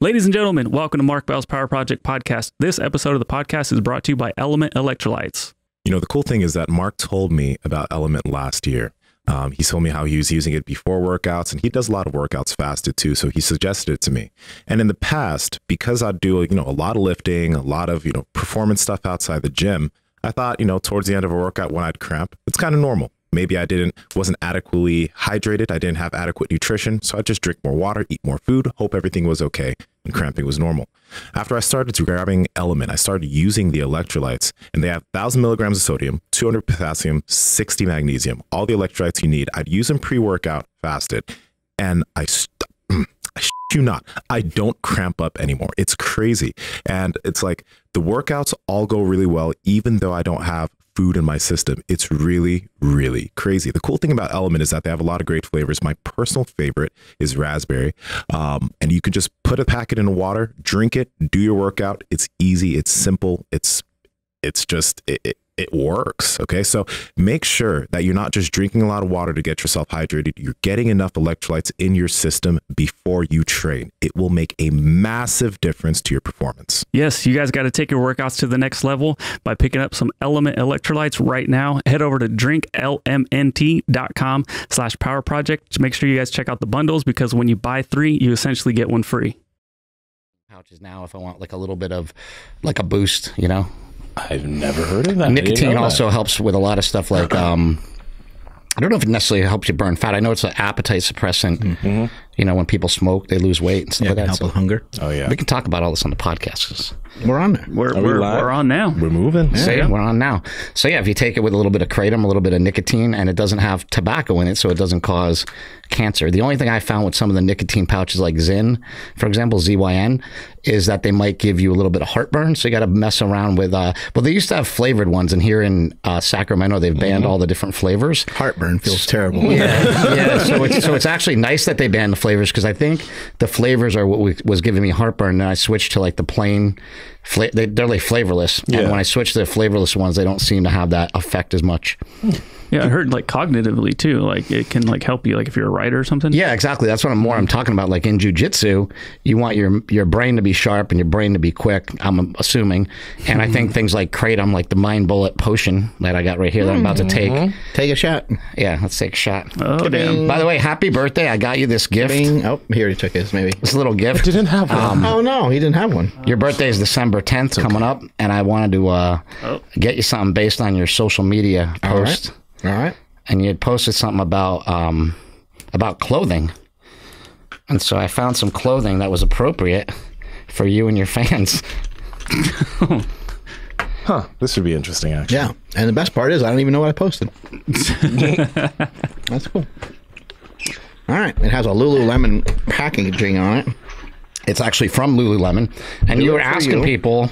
Ladies and gentlemen, welcome to Mark Bell's Power Project Podcast. This episode of the podcast is brought to you by Element Electrolytes. You know, the cool thing is that Mark told me about Element last year. He told me how he was using it before workouts, and he does a lot of workouts fasted too, so he suggested it to me. And in the past, because I do, a lot of lifting, a lot of, performance stuff outside the gym, I thought, towards the end of a workout when I'd cramp, it's kind of normal. Maybe I wasn't adequately hydrated. I didn't have adequate nutrition. So I'd just drink more water, eat more food, hope everything was okay, and cramping was normal. After I started grabbing Element, I started using the electrolytes, and they have 1,000 milligrams of sodium, 200 potassium, 60 magnesium, all the electrolytes you need. I'd use them pre-workout fasted, and I shit you not, I don't cramp up anymore. It's crazy. And it's like the workouts all go really well, even though I don't have food in my system. It's really, really crazy. The cool thing about Element is that they have a lot of great flavors. My personal favorite is raspberry. And you can just put a packet in water, drink it, do your workout. It's easy. It's simple. It works. Okay. So make sure that you're not just drinking a lot of water to get yourself hydrated. You're getting enough electrolytes in your system before you train. It will make a massive difference to your performance. Yes, you guys got to take your workouts to the next level by picking up some Element Electrolytes right now. Head over to drinklmnt.com/power project to make sure you guys check out the bundles, because when you buy 3, you essentially get 1 free. Pouches now if I want like a little bit of like a boost, I've never heard of that. Nicotine also helps with a lot of stuff like, I don't know if it necessarily helps you burn fat. I know it's an appetite suppressant. Mm-hmm. When people smoke, they lose weight and stuff like that. Help with hunger. Oh, yeah. We can talk about all this on the podcast. We're on there. We're on now. We're moving. Yeah, we're on now. So yeah, if you take it with a little bit of kratom, a little bit of nicotine, and it doesn't have tobacco in it, so it doesn't cause cancer. The only thing I found with some of the nicotine pouches like Zyn, for example, ZYN, is that they might give you a little bit of heartburn. So you got to mess around with, they used to have flavored ones, and here in Sacramento, they've banned all the different flavors. Heartburn feels terrible. Yeah. So it's actually nice that they banned the flavors, because I think the flavors are what was giving me heartburn. And I switched to like the plain, they're like flavorless. Yeah. And when I switch to the flavorless ones, they don't seem to have that effect as much. Yeah, I heard like cognitively too, like it can like help you, like if you're a writer or something. Yeah, exactly. That's what I'm talking about. Like in jiu-jitsu, you want your brain to be sharp and your brain to be quick, I'm assuming. And I think things like kratom, like the Mind Bullet potion that I got right here that I'm about to take. Take a shot. Yeah, let's take a shot. Oh, damn. By the way, happy birthday. I got you this gift. Oh, he already took his, maybe. This little gift. He didn't have one. Oh, no, he didn't have one. Your birthday is December 10th coming up, and I wanted to get you something based on your social media post. All right. And you had posted something about clothing. And so I found some clothing that was appropriate for you and your fans. Huh. This would be interesting, actually. Yeah. And the best part is I don't even know what I posted. That's cool. All right. It has a Lululemon packaging on it. It's actually from Lululemon. And you were asking people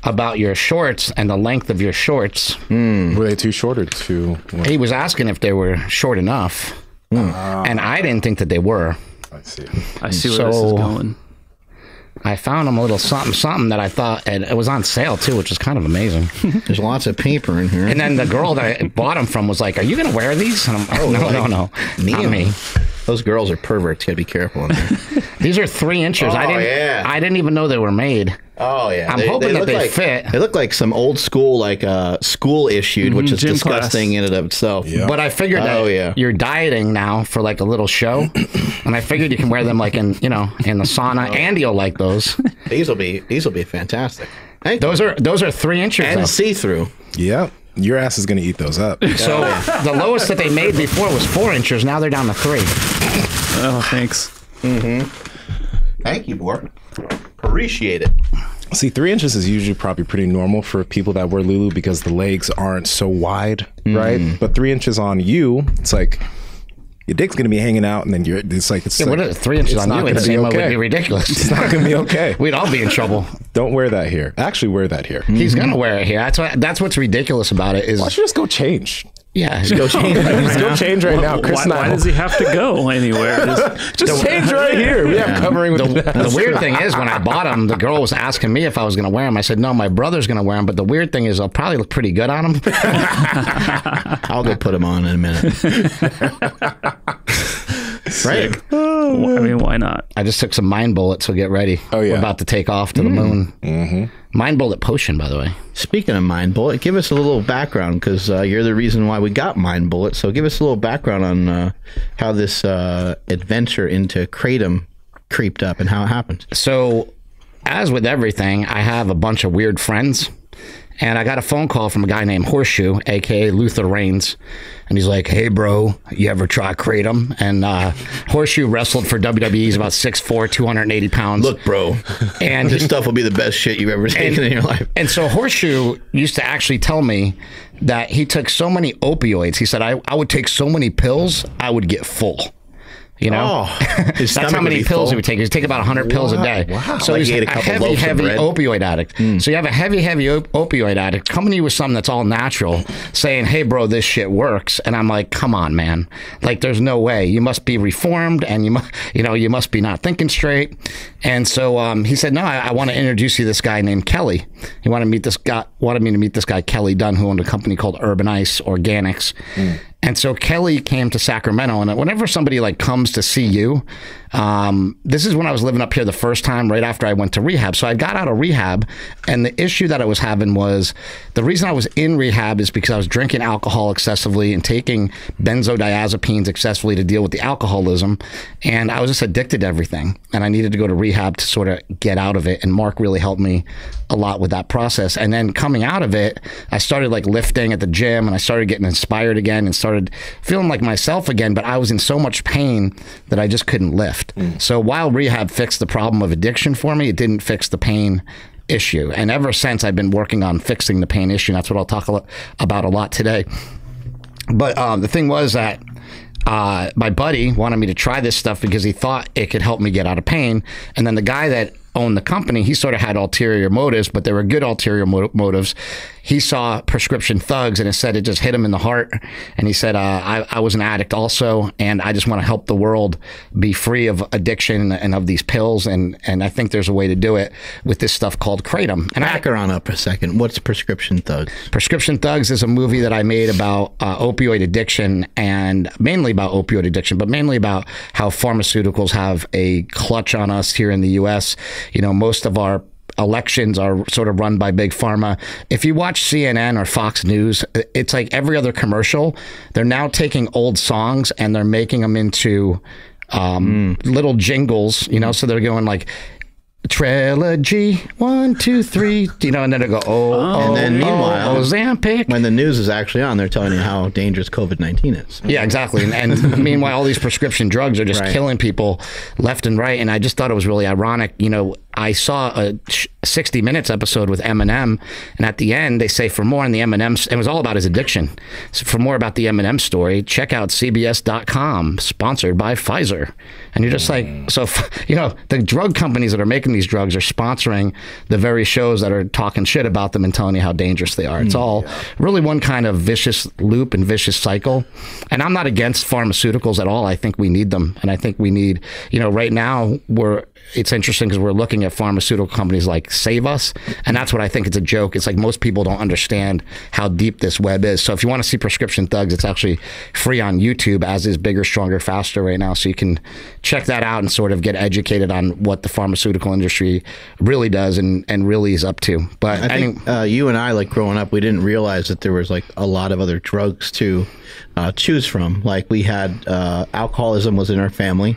about your shorts and the length of your shorts. Were they too short or too long? He was asking if they were short enough. And I didn't think that they were. I see. I see where this is going. I found them a little something that I thought, and it was on sale too, which is kind of amazing. There's lots of paper in here. And then the girl that I bought them from was like, "Are you going to wear these?" And I'm like, no, not me. Those girls are perverts. You got to be careful in there. These are 3 inches. I didn't even know they were made. Oh yeah, I'm hoping that they fit. They look like some old school, like school issued, which is disgusting in and of itself. Yeah. But I figured that you're dieting now for like a little show, and I figured you can wear them like in the sauna, and you'll like those. These will be fantastic. Those are 3 inches and see through. Yeah. Your ass is going to eat those up. So the lowest that they made before was 4 inches. Now they're down to 3. Oh, thanks. Thank you, Bort. Appreciate it. See, 3 inches is usually probably pretty normal for people that wear Lulu because the legs aren't so wide, right? But 3 inches on you, it's like your dick's going to be hanging out, and then what is 3 inches on you? Nsima would be ridiculous. It's not going to be okay. We'd all be in trouble. Don't wear that here. Actually, wear that here. He's going to wear it here. That's what's ridiculous about it. Is why don't you just go change? Yeah, just go change. Just go change right now, Chris. Why does he have to go anywhere? Just change right here. We have covering with the weird thing is, when I bought them, the girl was asking me if I was going to wear them. I said, no, my brother's going to wear them. But the weird thing is, I'll probably look pretty good on them. I'll go put them on in a minute. Right. I mean, why not? I just took some mind bullets, so get ready. Oh, yeah. We're about to take off to the moon. Mind bullet potion, by the way. Speaking of mind bullet, give us a little background, because you're the reason why we got mind bullet. So give us a little background on how this adventure into kratom creeped up and how it happened. So, as with everything, I have a bunch of weird friends. And I got a phone call from a guy named Horseshoe, a.k.a. Luther Reigns. And he's like, hey, bro, you ever try kratom? And Horseshoe wrestled for WWE. He's about 6'4", 280 pounds. Look, bro, and this stuff will be the best shit you've ever taken in your life. And so Horseshoe used to actually tell me that he took so many opioids. He said, I would take so many pills, I would get full. You know, that's how many pills he would take. He'd take about 100 pills a day. Wow. So Like he's he ate a a couple heavy, loaves of heavy bread. opioid addict. So you have a heavy, opioid addict coming to you with something that's all natural, saying, hey, bro, this shit works. And I'm like, come on, man. Like, there's no way. You must be reformed, and you must be not thinking straight. And so he said, no, I want to introduce you to this guy named Kelly. He wanted me to meet this guy, Kelly Dunn, who owned a company called Urban Ice Organics. And so Kelly came to Sacramento, and whenever somebody like comes to see you, this is when I was living up here the first time, right after I went to rehab. So I got out of rehab, and the issue that I was having was, the reason I was in rehab is because I was drinking alcohol excessively and taking benzodiazepines excessively to deal with the alcoholism, and I was just addicted to everything, and I needed to go to rehab to sort of get out of it. And Mark really helped me a lot with that process. And then coming out of it, I started like lifting at the gym, and I started getting inspired again and started feeling like myself again, but I was in so much pain that I just couldn't lift. So while rehab fixed the problem of addiction for me, it didn't fix the pain issue. And ever since, I've been working on fixing the pain issue. And that's what I'll talk about a lot today. But the thing was that my buddy wanted me to try this stuff because he thought it could help me get out of pain. And then the guy that owned the company, he sort of had ulterior motives, but they were good ulterior motives. He saw Prescription Thugs, and it said it just hit him in the heart. And he said, I was an addict also, and I just want to help the world be free of addiction and of these pills. And I think there's a way to do it with this stuff called kratom. And Back her on up for a second. What's Prescription Thugs? Prescription Thugs is a movie that I made about opioid addiction, and mainly about opioid addiction, but mainly about how pharmaceuticals have a clutch on us here in the U.S. You know, most of our elections are sort of run by big pharma. If you watch CNN or Fox News, it's like every other commercial. They're now taking old songs and they're making them into little jingles, you know, so they're going like, Trilogy, 1, 2, 3, you know, and then they go, and then meanwhile, Ozempic. When the news is actually on, they're telling you how dangerous COVID-19 is. Yeah, exactly. And meanwhile, all these prescription drugs are just killing people left and right. And I just thought it was really ironic. You know, I saw a 60 Minutes episode with Eminem, and at the end, they say for more on the Eminem, it was all about his addiction. So for more about the Eminem story, check out CBS.com, sponsored by Pfizer. And you're just like, so, you know, the drug companies that are making these drugs are sponsoring the very shows that are talking shit about them and telling you how dangerous they are. It's all really one kind of vicious loop and vicious cycle. And I'm not against pharmaceuticals at all. I think we need them. And I think we need, you know, right now it's interesting because we're looking at pharmaceutical companies like Save Us. And that's what I think it's a joke. It's like most people don't understand how deep this web is. So if you want to see Prescription Thugs, it's actually free on YouTube, as is Bigger, Stronger, Faster right now. So you can check that out and sort of get educated on what the pharmaceutical industry really does and really is up to. But I think you and I, like growing up, we didn't realize that there was like a lot of other drugs to choose from. Like we had alcoholism was in our family.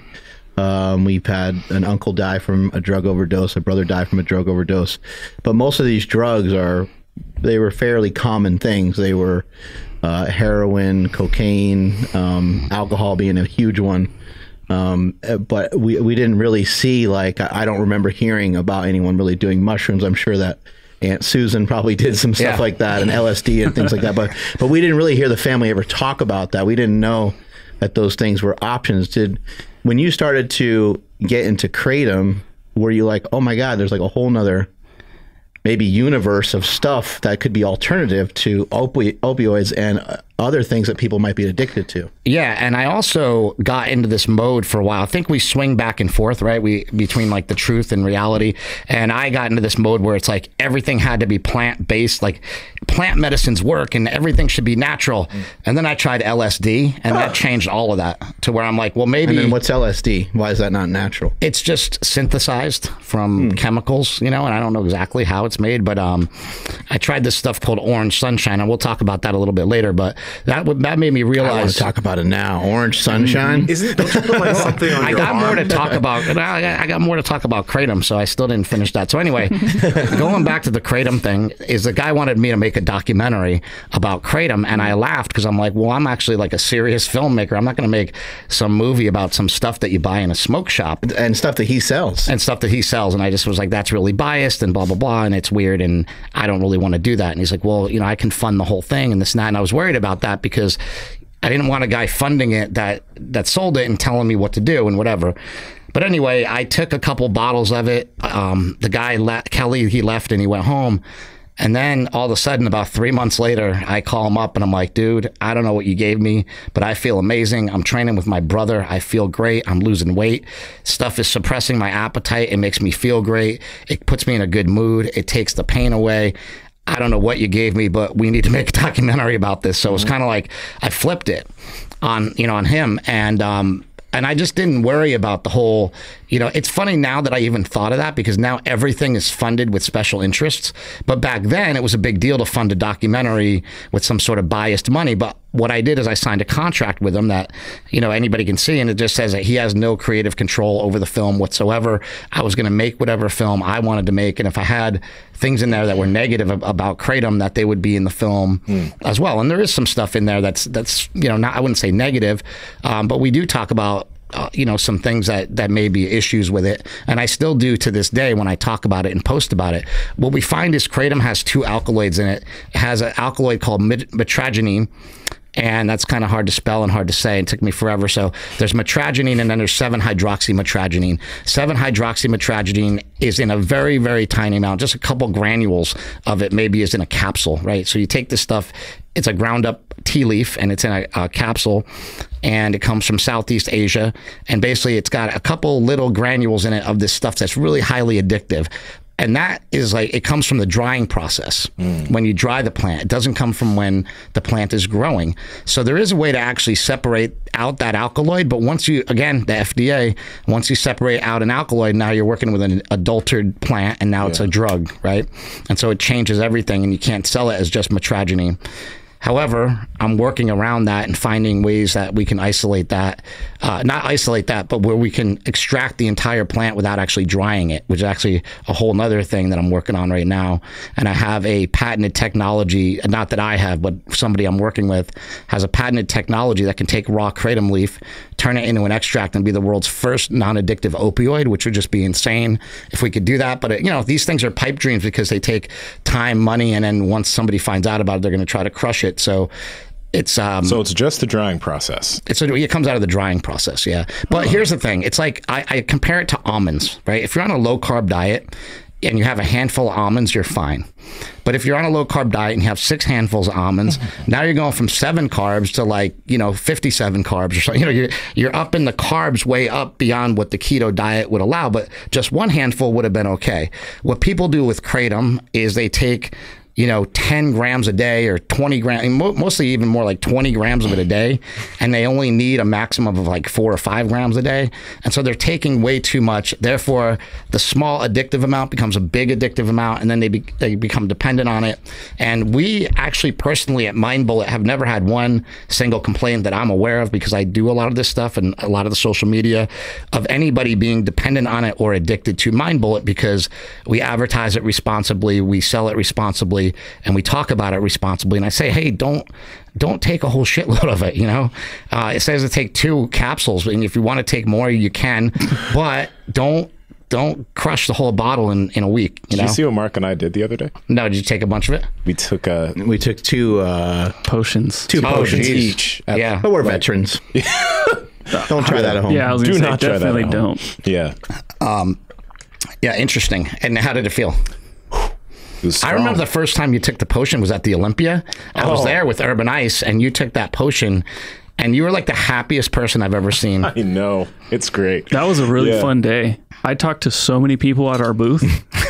We've had an uncle die from a drug overdose, a brother die from a drug overdose. But most of these drugs they were fairly common things. They were heroin, cocaine, alcohol being a huge one. But we didn't really see, like, I don't remember hearing about anyone really doing mushrooms. I'm sure that Aunt Susan probably did some stuff like that, and LSD and things like that. But we didn't really hear the family ever talk about that. We didn't know that those things were options. When you started to get into kratom, were you like, oh my God, there's like a whole nother maybe universe of stuff that could be alternative to opioids? And other things that people might be addicted to. Yeah, and I also got into this mode for a while. I think we swing back and forth, right? Between like the truth and reality. And I got into this mode where it's like everything had to be plant-based, like plant medicines work and everything should be natural. And then I tried LSD, and that changed all of that to where I'm like, well, maybe. And then what's LSD? Why is that not natural? It's just synthesized from chemicals, you know, and I don't know exactly how it's made, but I tried this stuff called Orange Sunshine, and we'll talk about that a little bit later, but that made me realize. I want to talk about it now. Orange Sunshine. Isn't don't you put like something on I your got arm? more to talk about. I got more to talk about kratom, so I still didn't finish that. So anyway, going back to the kratom thing, is the guy wanted me to make a documentary about kratom, and I laughed because I'm like, well, I'm actually like a serious filmmaker. I'm not going to make some movie about some stuff that you buy in a smoke shop And stuff that he sells. and stuff that he sells. And I just was like, that's really biased and blah blah blah, and it's weird, and I don't really want to do that. And he's like, well, you know, I can fund the whole thing and this and that. And I was worried about that because I didn't want a guy funding it that sold it and telling me what to do and whatever. But anyway, I took a couple bottles of it. The guy, Kelly, he left and he went home. And then all of a sudden, about 3 months later, I call him up and I'm like, dude, I don't know what you gave me, but I feel amazing. I'm training with my brother. I feel great. I'm losing weight. Stuff is suppressing my appetite. It makes me feel great. It puts me in a good mood. It takes the pain away. I don't know what you gave me, but we need to make a documentary about this. So it's kind of like I flipped it on him, and I just didn't worry about the whole, you know, it's funny now that I even thought of that because now everything is funded with special interests. But back then it was a big deal to fund a documentary with some sort of biased money. But what I did is I signed a contract with him that, you know, anybody can see, and it just says that he has no creative control over the film whatsoever. I was going to make whatever film I wanted to make, and if I had things in there that were negative about kratom, that they would be in the film as well. And there is some stuff in there that's you know, not, I wouldn't say negative, but we do talk about you know, some things that may be issues with it, and I still do to this day when I talk about it and post about it. What we find is kratom has 2 alkaloids in it. It has an alkaloid called metragenine, and that's kind of hard to spell and hard to say. It took me forever. So there's metragenine, and then there's 7-hydroxymetragenine. 7-hydroxymetragenine is in a very, very tiny amount, just a couple granules of it maybe is in a capsule, right? So you take this stuff, it's a ground up tea leaf, and it's in a capsule, and it comes from Southeast Asia, and basically it's got a couple little granules in it of this stuff that's really highly addictive. And that is like, it comes from the drying process. When you dry the plant, it doesn't come from when the plant is growing. So there is a way to actually separate out that alkaloid. But once you, again, the FDA, once you separate out an alkaloid, now you're working with an adulterated plant, and now it's a drug, right? And so it changes everything, and you can't sell it as just metragenine. However, I'm working around that and finding ways that we can isolate that, not isolate that, but where we can extract the entire plant without actually drying it, which is actually a whole nother thing that I'm working on right now. And I have a patented technology, not that I have, but somebody I'm working with has a patented technology that can take raw kratom leaf, turn it into an extract, and be the world's first non-addictive opioid, which would just be insane if we could do that. But, you know, these things are pipe dreams because they take time, money, and then once somebody finds out about it, they're going to try to crush it. So it's just the drying process. It comes out of the drying process, yeah. But here's the thing: it's like I compare it to almonds, right? If you're on a low carb diet and you have a handful of almonds, you're fine. But if you're on a low carb diet and you have 6 handfuls of almonds, now you're going from 7 carbs to, like, you know, 57 carbs or something. You know, you're up in the carbs way up beyond what the keto diet would allow. But just 1 handful would have been okay. What people do with kratom is they take, you know, 10 grams a day or 20 grams, mostly even more like 20 grams of it a day. And they only need a maximum of like 4 or 5 grams a day. And so they're taking way too much. Therefore, the small addictive amount becomes a big addictive amount, and then they become dependent on it. And we actually personally at Mind Bullet have never had one single complaint that I'm aware of, because I do a lot of this stuff and a lot of the social media, of anybody being dependent on it or addicted to Mind Bullet, because we advertise it responsibly, we sell it responsibly, and we talk about it responsibly. And I say, hey, don't take a whole shitload of it, you know? It says to take 2 capsules, and if you want to take more, you can, but don't crush the whole bottle in a week. Did you see what Mark and I did the other day? No, did you take a bunch of it? We took 2 potions. 2 potions geez. each. Yeah. But we're veterans. Don't try that at home. Yeah, I was going to say, not try that definitely at home. don't. Yeah. Yeah, interesting. And how did it feel? I remember the first time you took the potion was at the Olympia. I was there with Urban Ice, and you took that potion, and you were like the happiest person I've ever seen. I know. It's great. That was a really fun day. I talked to so many people at our booth.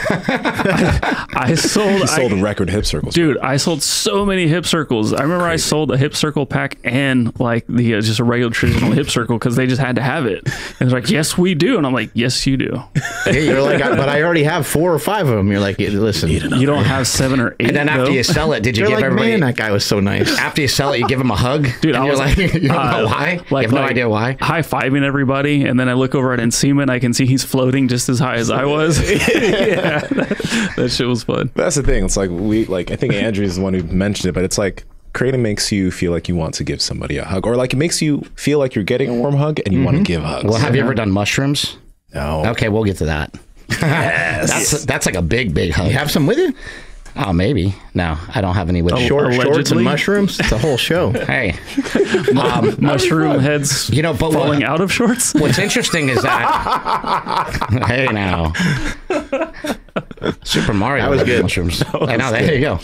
I sold a record hip circles. Dude, I sold so many hip circles. I remember I sold a hip circle pack and like the just a regular traditional hip circle because they just had to have it. And they're like, yes, we do. And I'm like, yes, you do. Yeah, you're like, but I already have 4 or 5 of them. You're like, listen, you don't have 7 or 8. And then after you sell it, did you you're give like, everybody? man, that guy was so nice. After you sell it, you give them a hug, dude. And I was like, you don't know why. You have no idea why. High fiving everybody, and then I look over at Nsima and I can see he's floating just as high as I was. Yeah, that shit was fun. That's the thing. It's like I think Andrew's the one who mentioned it, but it's like Kratom makes you feel like you want to give somebody a hug, or like it makes you feel like you're getting a warm hug and you want to give hugs. Well, have you ever done mushrooms? No. Okay, we'll get to that. Yes. That's like a big hug. You have some with you? Oh, maybe. No, I don't have any with me. Shorts and mushrooms. It's a whole show. Hey, mushroom heads, but falling out of shorts. What's interesting is that. Hey, now, Super Mario. That was good. Mushrooms. I know. There you go.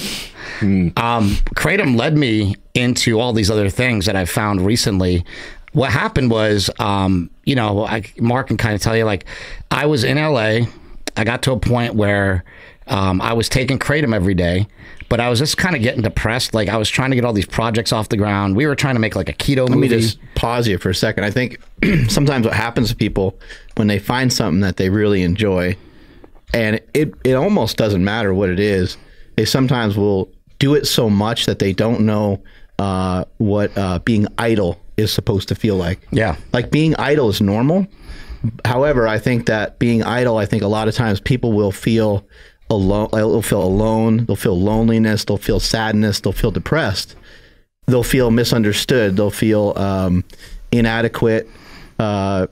Kratom led me into all these other things that I've found recently. What happened was, Mark can kind of tell you, like, I was in LA. I got to a point where I was taking Kratom every day, but I was just kind of getting depressed. Like, I was trying to get all these projects off the ground. We were trying to make like a keto movie. Let me just pause you for a second. I think sometimes what happens to people when they find something that they really enjoy, and it almost doesn't matter what it is, they sometimes will do it so much that they don't know what being idle is supposed to feel like. Yeah. Like, being idle is normal. However, I think that being idle, I think a lot of times people will feel alone. They'll feel alone. They'll feel loneliness. They'll feel sadness. They'll feel depressed. They'll feel misunderstood. They'll feel inadequate. They'll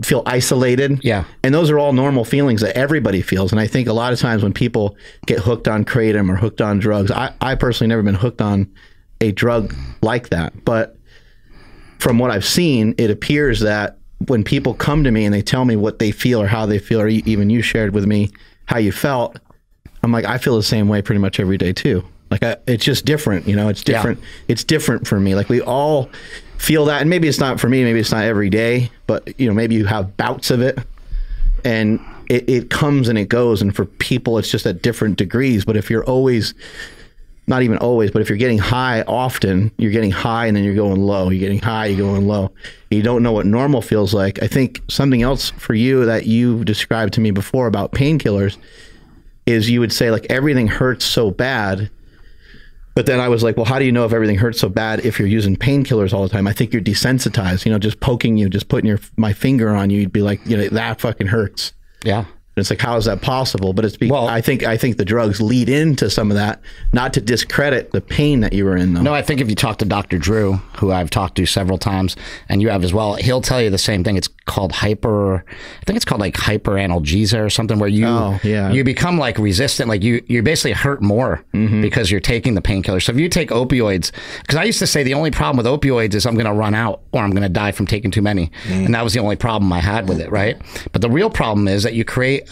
feel isolated. Yeah. And those are all normal feelings that everybody feels. And I think a lot of times when people get hooked on Kratom or hooked on drugs, I personally never been hooked on a drug like that. But from what I've seen, it appears that when people come to me and they tell me what they feel or how they feel, or even you shared with me how you felt, I'm like, I feel the same way pretty much every day too. Like, it's just different, it's different. Yeah. It's different for me. Like, we all feel that, and maybe it's not for me, maybe it's not every day, but maybe you have bouts of it, and it comes and it goes, and for people it's just at different degrees. But if you're always, not even always, but if you're getting high often, you're getting high and then you're going low. You're getting high, you're going low. You don't know what normal feels like. I think something else for you that you described to me before about painkillers is you would say, like, everything hurts so bad. But then I was like, well, how do you know if everything hurts so bad if you're using painkillers all the time? I think you're desensitized, just poking you, just putting my finger on you. You'd be like, that fucking hurts. Yeah. It's like, how is that possible? But it's because I think the drugs lead into some of that, not to discredit the pain that you were in, though. No, I think if you talk to Dr. Drew, who I've talked to several times, and you have as well, he'll tell you the same thing. It's called hyper-analgesia or something, where you become like resistant, like you basically hurt more because you're taking the painkiller. So if you take opioids, because I used to say the only problem with opioids is I'm going to run out or I'm going to die from taking too many. And that was the only problem I had with it, right? But the real problem is that you create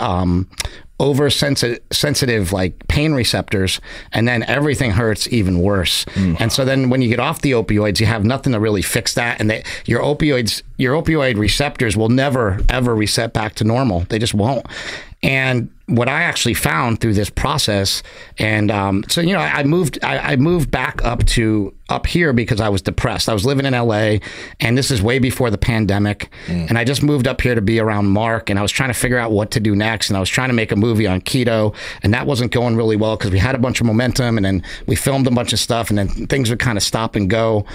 oversensitive like pain receptors, and then everything hurts even worse. And so then when you get off the opioids, you have nothing to really fix that, and your opioid receptors will never ever reset back to normal. They just won't. And what I actually found through this process, and I moved back up here because I was depressed. I was living in LA, and this is way before the pandemic. And I just moved up here to be around Mark, and I was trying to figure out what to do next. And I was trying to make a movie on keto, and that wasn't going really well because we had a bunch of momentum, and then we filmed a bunch of stuff, and then things would kind of stop and go,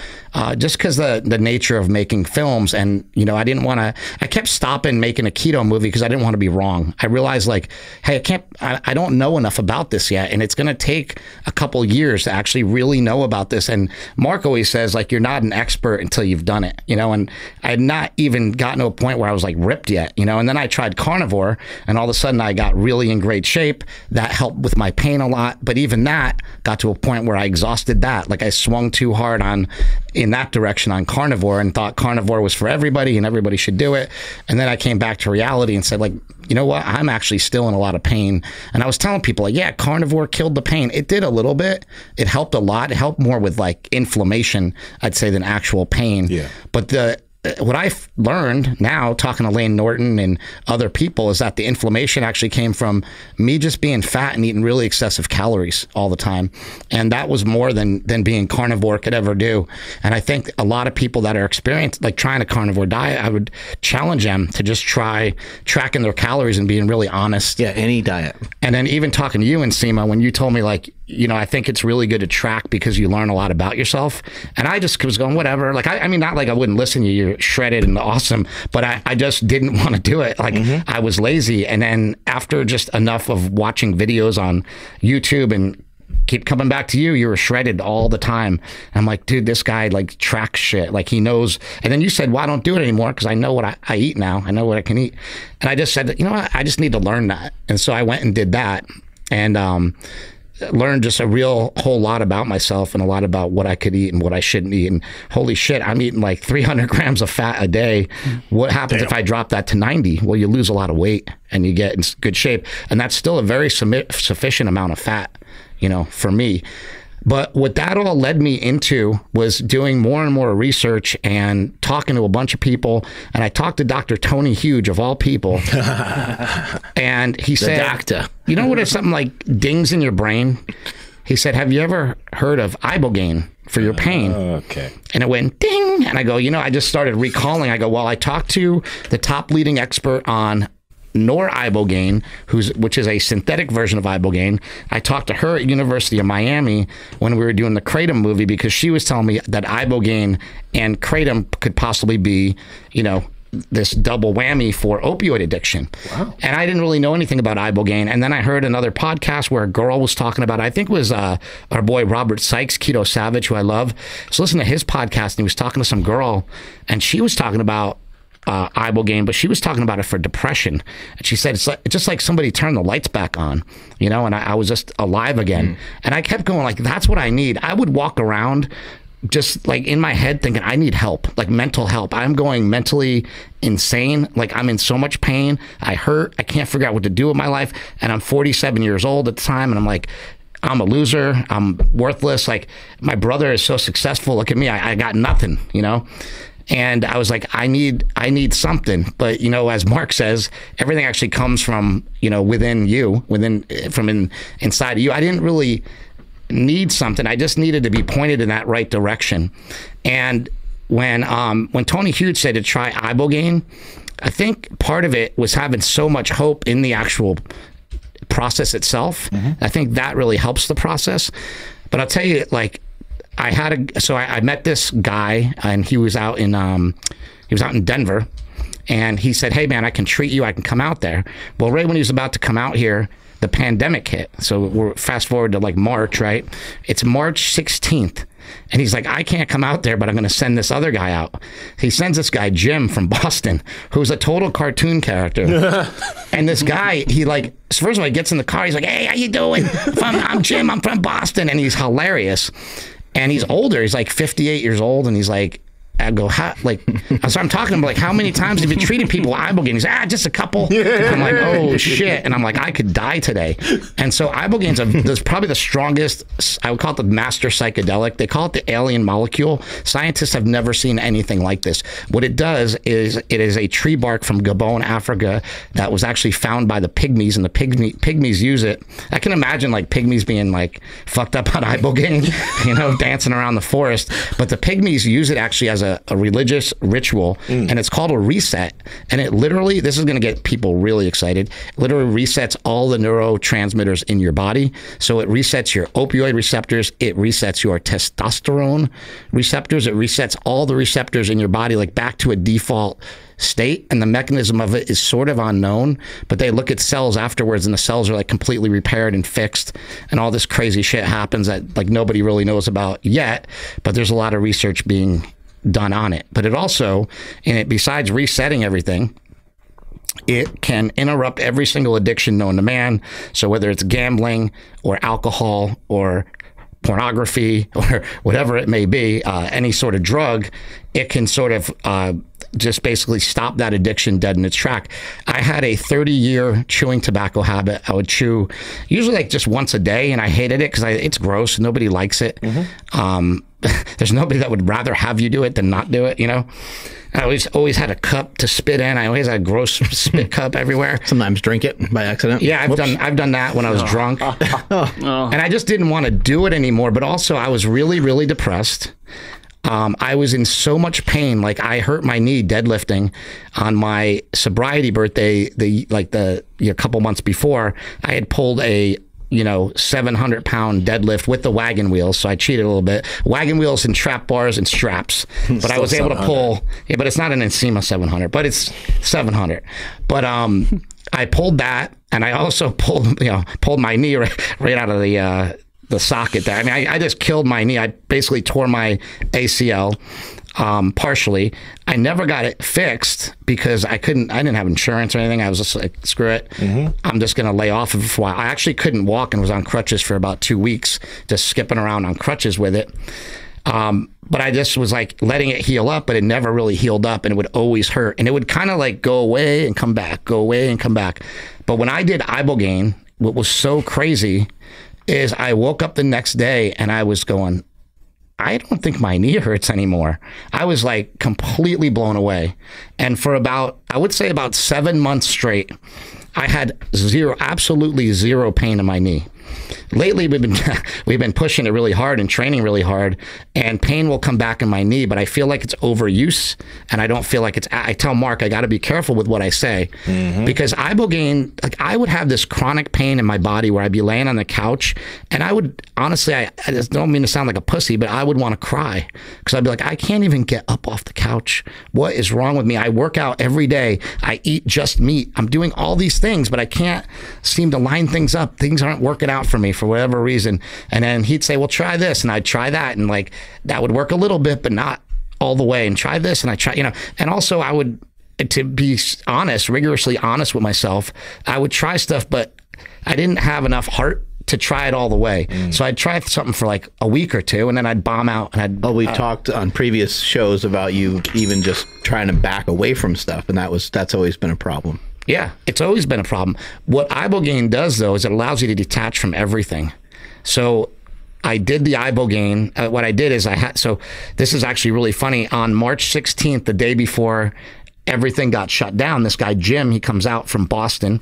just because the nature of making films. And I kept stopping making a keto movie because I didn't want to be wrong. I realized, like, hey, I don't know enough about this yet, and it's going to take a couple years to actually really know about this. And Mark always says, like, you're not an expert until you've done it, and I had not even gotten to a point where I was like ripped yet, and then I tried carnivore, and all of a sudden I got really in great shape. That helped with my pain a lot, but even that got to a point where I exhausted that. Like, I swung too hard in that direction on carnivore and thought carnivore was for everybody and everybody should do it. And then I came back to reality and said, like, you know what? I'm actually still in a lot of pain. And I was telling people, like, yeah, carnivore killed the pain. It did a little bit. It helped a lot. It helped more with like inflammation, I'd say, than actual pain. Yeah. But what I've learned now, talking to Lane Norton and other people, is that the inflammation actually came from me just being fat and eating really excessive calories all the time. And that was more than being carnivore could ever do. And I think a lot of people that are experienced, like trying a carnivore diet, I would challenge them to just try tracking their calories and being really honest. Yeah, any diet. And then even talking to you, Nsima, when you told me, like, you know, I think it's really good to track because you learn a lot about yourself. And I just was going, whatever. Like, I mean, not like I wouldn't listen to you, you're shredded and awesome, but I just didn't want to do it. Like, I was lazy. And then after just enough of watching videos on YouTube and keep coming back to you, you were shredded all the time. I'm like, dude, this guy like tracks shit. Like, he knows. And then you said, well, I don't do it anymore because I know what I eat now. I know what I can eat. And I just said, you know what? I just need to learn that. And so I went and did that. And, learned just a whole lot about myself and a lot about what I could eat and what I shouldn't eat. And holy shit, I'm eating like 300 grams of fat a day. What happens if I drop that to 90? Well, you lose a lot of weight and you get in good shape. And that's still a very sufficient amount of fat, you know, for me. But what that all led me into was doing more and more research and talking to a bunch of people. And I talked to Dr. Tony Huge, of all people. And he said, doctor, you know what, if something like dings in your brain? He said, have you ever heard of Ibogaine for your pain? Okay. And it went ding. And I go, you know, I just started recalling. I go, well, I talked to the top leading expert on Ibogaine, which is a synthetic version of Ibogaine. I talked to her at University of Miami when we were doing the Kratom movie, because she was telling me that Ibogaine and Kratom could possibly be, you know, this double whammy for opioid addiction. Wow. And I didn't really know anything about Ibogaine. And then I heard another podcast where a girl was talking about, I think it was our boy Robert Sykes, Keto Savage, who I love. So listen to his podcast, and he was talking to some girl, and she was talking about Ibogaine, but she was talking about it for depression. And she said, it's just like somebody turned the lights back on, you know, and I was just alive again. And I kept going, like, that's what I need. I would walk around just like in my head thinking, I need help, like mental help. I'm going mentally insane. Like, I'm in so much pain. I hurt. I can't figure out what to do with my life. And I'm 47 years old at the time. And I'm like, I'm a loser. I'm worthless. Like, my brother is so successful. Look at me. I got nothing, you know? And I was like, I need something. But, you know, as Mark says, everything actually comes from, you know, within you, inside of you. I didn't really need something. I just needed to be pointed in that right direction. And when Tony Huge said to try Ibogaine, I think part of it was having so much hope in the actual process itself. I think that really helps the process. But I'll tell you, like, I met this guy, and he was out in Denver, and he said, hey man, I can treat you. I can come out there. Well, right when he was about to come out here, the pandemic hit. So we're fast forward to like March, right? It's March 16th. And he's like, I can't come out there, but I'm going to send this other guy out. He sends this guy, Jim from Boston, who's a total cartoon character. And this guy, he like, first of all, he gets in the car. He's like, hey, how you doing? I'm Jim. I'm from Boston. And he's hilarious. And he's older. He's like 58 years old. And he's like, I go, so I'm talking to him like, how many times have you treated people with Ibogaine? He's like, just a couple. I'm like, oh shit. And I'm like, I could die today. And so Ibogaine is probably the strongest, I would call it the master psychedelic. They call it the alien molecule. Scientists have never seen anything like this. What it does is it is a tree bark from Gabon, Africa, that was actually found by the pygmies, and the pygmies use it. I can imagine like pygmies being like fucked up on Ibogaine, you know, dancing around the forest. But the pygmies use it actually as a religious ritual, and it's called a reset. And it literally, this is going to get people really excited, literally resets all the neurotransmitters in your body. So it resets your opioid receptors, it resets your testosterone receptors, it resets all the receptors in your body like back to a default state. And the mechanism of it is sort of unknown, but they look at cells afterwards, and the cells are like completely repaired and fixed, and all this crazy shit happens that like nobody really knows about yet, but there's a lot of research being done on it. But it also, besides resetting everything, it can interrupt every single addiction known to man. So whether it's gambling or alcohol or pornography or whatever it may be, any sort of drug, it can sort of just basically stopped that addiction dead in its track. I had a 30-year chewing tobacco habit. I would chew usually like just once a day, and I hated it because it's gross. Nobody likes it. There's nobody that would rather have you do it than not do it, you know? I always had a cup to spit in. I always had a gross spit cup everywhere. Sometimes drink it by accident. Yeah, I've done that when I was drunk. And I just didn't want to do it anymore. But also I was really, really depressed. I was in so much pain. Like I hurt my knee deadlifting on my sobriety birthday, a couple months before. I had pulled a 700-pound deadlift with the wagon wheels. So I cheated a little bit. Wagon wheels and trap bars and straps. But I was able to pull. Yeah, but it's not an Nsima 700, but it's 700. But I pulled that, and I also pulled my knee right out of the socket there. I mean, I just killed my knee. I basically tore my ACL. Partially. I never got it fixed because I didn't have insurance or anything. I was just like, screw it. I'm just going to lay off of it for a while. I actually couldn't walk and was on crutches for about 2 weeks, just skipping around on crutches with it. But I just was like letting it heal up, but it never really healed up, and it would always hurt. And it would kind of like go away and come back, go away and come back. But when I did Ibogaine, what was so crazy is I woke up the next day and I was going, I don't think my knee hurts anymore. I was like completely blown away. And for I would say about 7 months straight, I had absolutely zero pain in my knee. Lately, we've been pushing it really hard and training really hard, and pain will come back in my knee, but I feel like it's overuse, and I don't feel like I tell Mark, I got to be careful with what I say, because Ibogaine, like I would have this chronic pain in my body where I'd be laying on the couch, and I would, honestly, I just don't mean to sound like a pussy, but I would want to cry, because I'd be like, I can't even get up off the couch. What is wrong with me? I work out every day. I eat just meat. I'm doing all these things, but I can't seem to line things up. Things aren't working out for me for whatever reason. And then he'd say, well, try this. And I'd try that. And like, that would work a little bit, but not all the way. And try this. And I try, and also I would, to be honest, rigorously honest with myself, I would try stuff, but I didn't have enough heart to try it all the way. So I'd try something for like a week or two, and then I'd bomb out. And we talked on previous shows about you even just trying to back away from stuff. And that's always been a problem. Yeah, it's always been a problem. What Ibogaine does, though, is it allows you to detach from everything. So I did the Ibogaine. What I did is so this is actually really funny. On March 16th, the day before everything got shut down, this guy, Jim, he comes out from Boston.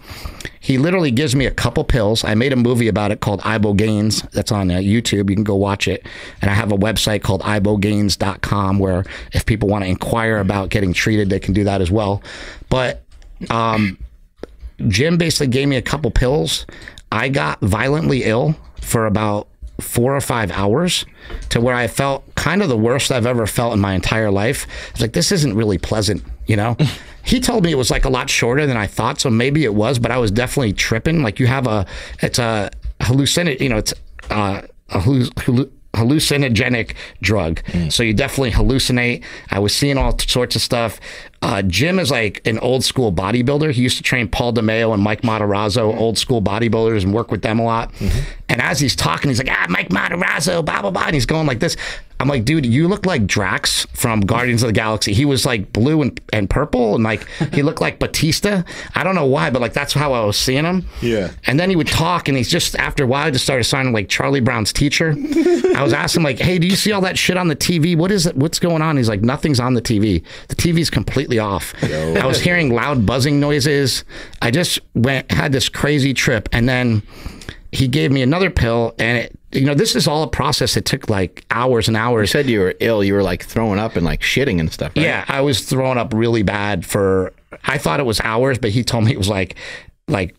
He literally gives me a couple pills. I made a movie about it called Ibogaines. That's on YouTube. You can go watch it. And I have a website called ibogaines.com where if people want to inquire about getting treated, they can do that as well. But Jim basically gave me a couple pills. I got violently ill for about 4 or 5 hours, to where I felt kind of the worst I've ever felt in my entire life. I was like, this isn't really pleasant, He told me it was like a lot shorter than I thought, so maybe it was, but I was definitely tripping. Like it's a hallucinogenic, it's a hallucinogenic drug. So you definitely hallucinate. I was seeing all sorts of stuff. Jim is like an old school bodybuilder. He used to train Paul DeMeo and Mike Matarazzo, old school bodybuilders, and work with them a lot. And as he's talking, he's like, Mike Matarazzo, blah, blah, blah. And he's going like this. I'm like, dude, you look like Drax from Guardians of the Galaxy. He was like blue and purple, and like he looked like Batista. I don't know why, but like that's how I was seeing him. Yeah. And then he would talk, and he's just, after a while, just started sounding like Charlie Brown's teacher. I was asking him like, hey, do you see all that shit on the TV? What is it? What's going on? He's like, nothing's on the TV. The TV's completely off. I was hearing loud buzzing noises. I just had this crazy trip, and then he gave me another pill, and this is all a process that took like hours and hours. You said you were ill. You were like throwing up and like shitting and stuff, right? Yeah, I was throwing up really bad I thought it was hours, but he told me it was like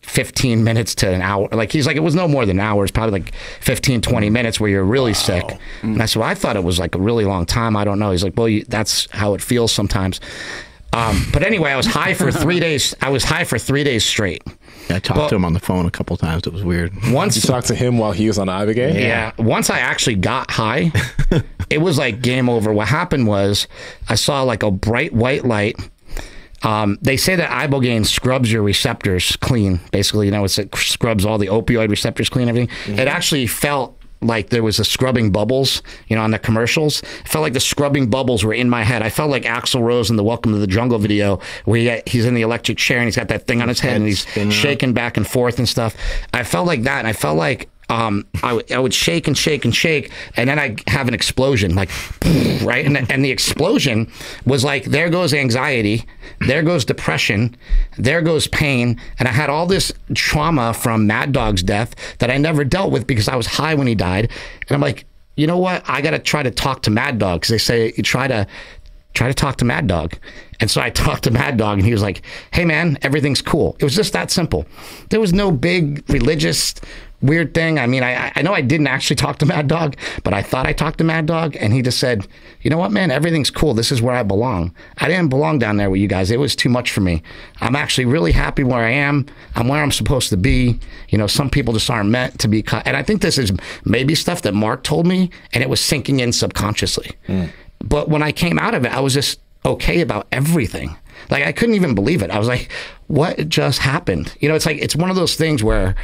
15 minutes to an hour. Like he's like, it was no more than hours, probably like 15, 20 minutes where you're really sick. And I said, well, I thought it was like a really long time. I don't know. He's like, well, that's how it feels sometimes. But anyway, I was high for 3 days. I was high for 3 days straight. Yeah, I talked to him on the phone a couple times. It was weird. You talked to him while he was on Ibogaine? Yeah. Once I actually got high, it was like game over. What happened was I saw like a bright white light. They say that Ibogaine scrubs your receptors clean. Basically, it scrubs all the opioid receptors clean, everything. It actually felt like there was a scrubbing bubbles, you know, on the commercials. It felt like the scrubbing bubbles were in my head. I felt like Axl Rose in the Welcome to the Jungle video, where he's in the electric chair and he's got that thing on his head and he's shaking back and forth and stuff. I felt like that, and I felt like I would shake and shake and shake, and then I have an explosion, like, right? And the explosion was like, there goes anxiety, there goes depression, there goes pain, and I had all this trauma from Mad Dog's death that I never dealt with because I was high when he died. And I'm like, you know what? I got to try to talk to Mad Dog, because they say you try to talk to Mad Dog. And so I talked to Mad Dog, and he was like, hey man, everything's cool. It was just that simple. There was no big religious weird thing. I mean, I know I didn't actually talk to Mad Dog, but I thought I talked to Mad Dog, and he just said, you know what, man, everything's cool. This is where I belong. I didn't belong down there with you guys. It was too much for me. I'm actually really happy where I am. I'm where I'm supposed to be. You know, some people just aren't meant to be cut. And I think this is maybe stuff that Mark told me, and it was sinking in subconsciously. But when I came out of it, I was just okay about everything. Like, I couldn't even believe it. I was like, what just happened? You know, it's like, it's one of those things where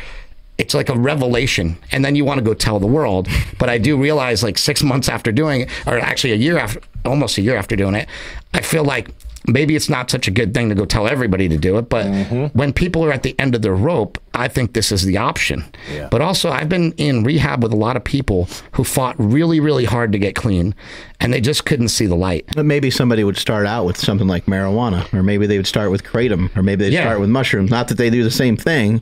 it's like a revelation, and then you want to go tell the world. But I do realize, like 6 months after doing it, or actually a year after, almost a year after doing it, I feel like maybe it's not such a good thing to go tell everybody to do it. But when people are at the end of their rope, I think this is the option. Yeah. But also, I've been in rehab with a lot of people who fought really, really hard to get clean, and they just couldn't see the light. But maybe somebody would start out with something like marijuana, or maybe they would start with kratom, or maybe they'd start with mushrooms. Not that they do the same thing,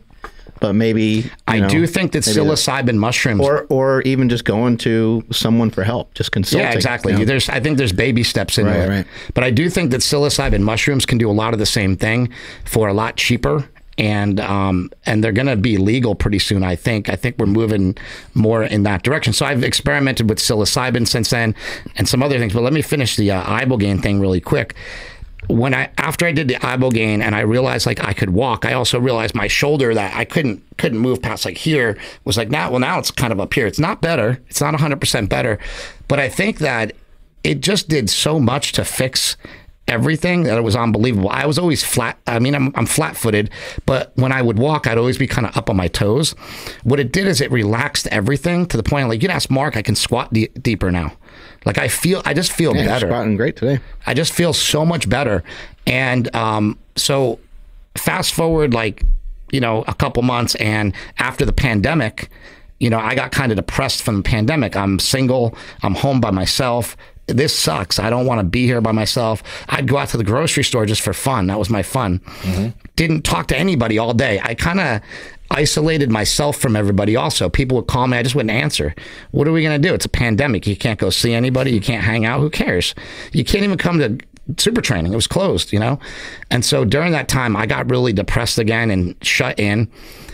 but maybe I do think that psilocybin mushrooms, or even just going to someone for help, just consulting. Yeah, exactly. You know? I think there's baby steps in there. Right. But I do think that psilocybin mushrooms can do a lot of the same thing for a lot cheaper. And they're going to be legal pretty soon, I think. I think we're moving more in that direction. So I've experimented with psilocybin since then, and some other things. But let me finish the Ibogaine thing really quick. After I did the Ibogaine and I realized like I could walk, I also realized my shoulder that I couldn't move past like here was like, now it's kind of up here. It's not better. It's not 100% better, but I think that it just did so much to fix everything that it was unbelievable. I was always flat. I mean, I'm flat-footed, but when I would walk, I'd always be kind of up on my toes. What it did is it relaxed everything to the point, like, you'd ask Mark, I can squat deeper now. Like, I just feel better. Squatting great today. I just feel so much better. And so fast forward, like, you know, a couple months, and after the pandemic, you know, I got kind of depressed from the pandemic. I'm single. I'm home by myself. This sucks. I don't want to be here by myself. I'd go out to the grocery store just for fun. That was my fun. Didn't talk to anybody all day. I kind of isolated myself from everybody also. People would call me. I just wouldn't answer. What are we going to do? It's a pandemic. You can't go see anybody. You can't hang out. Who cares? You can't even come to super training. It was closed, you know? And so during that time, I got really depressed again and shut in.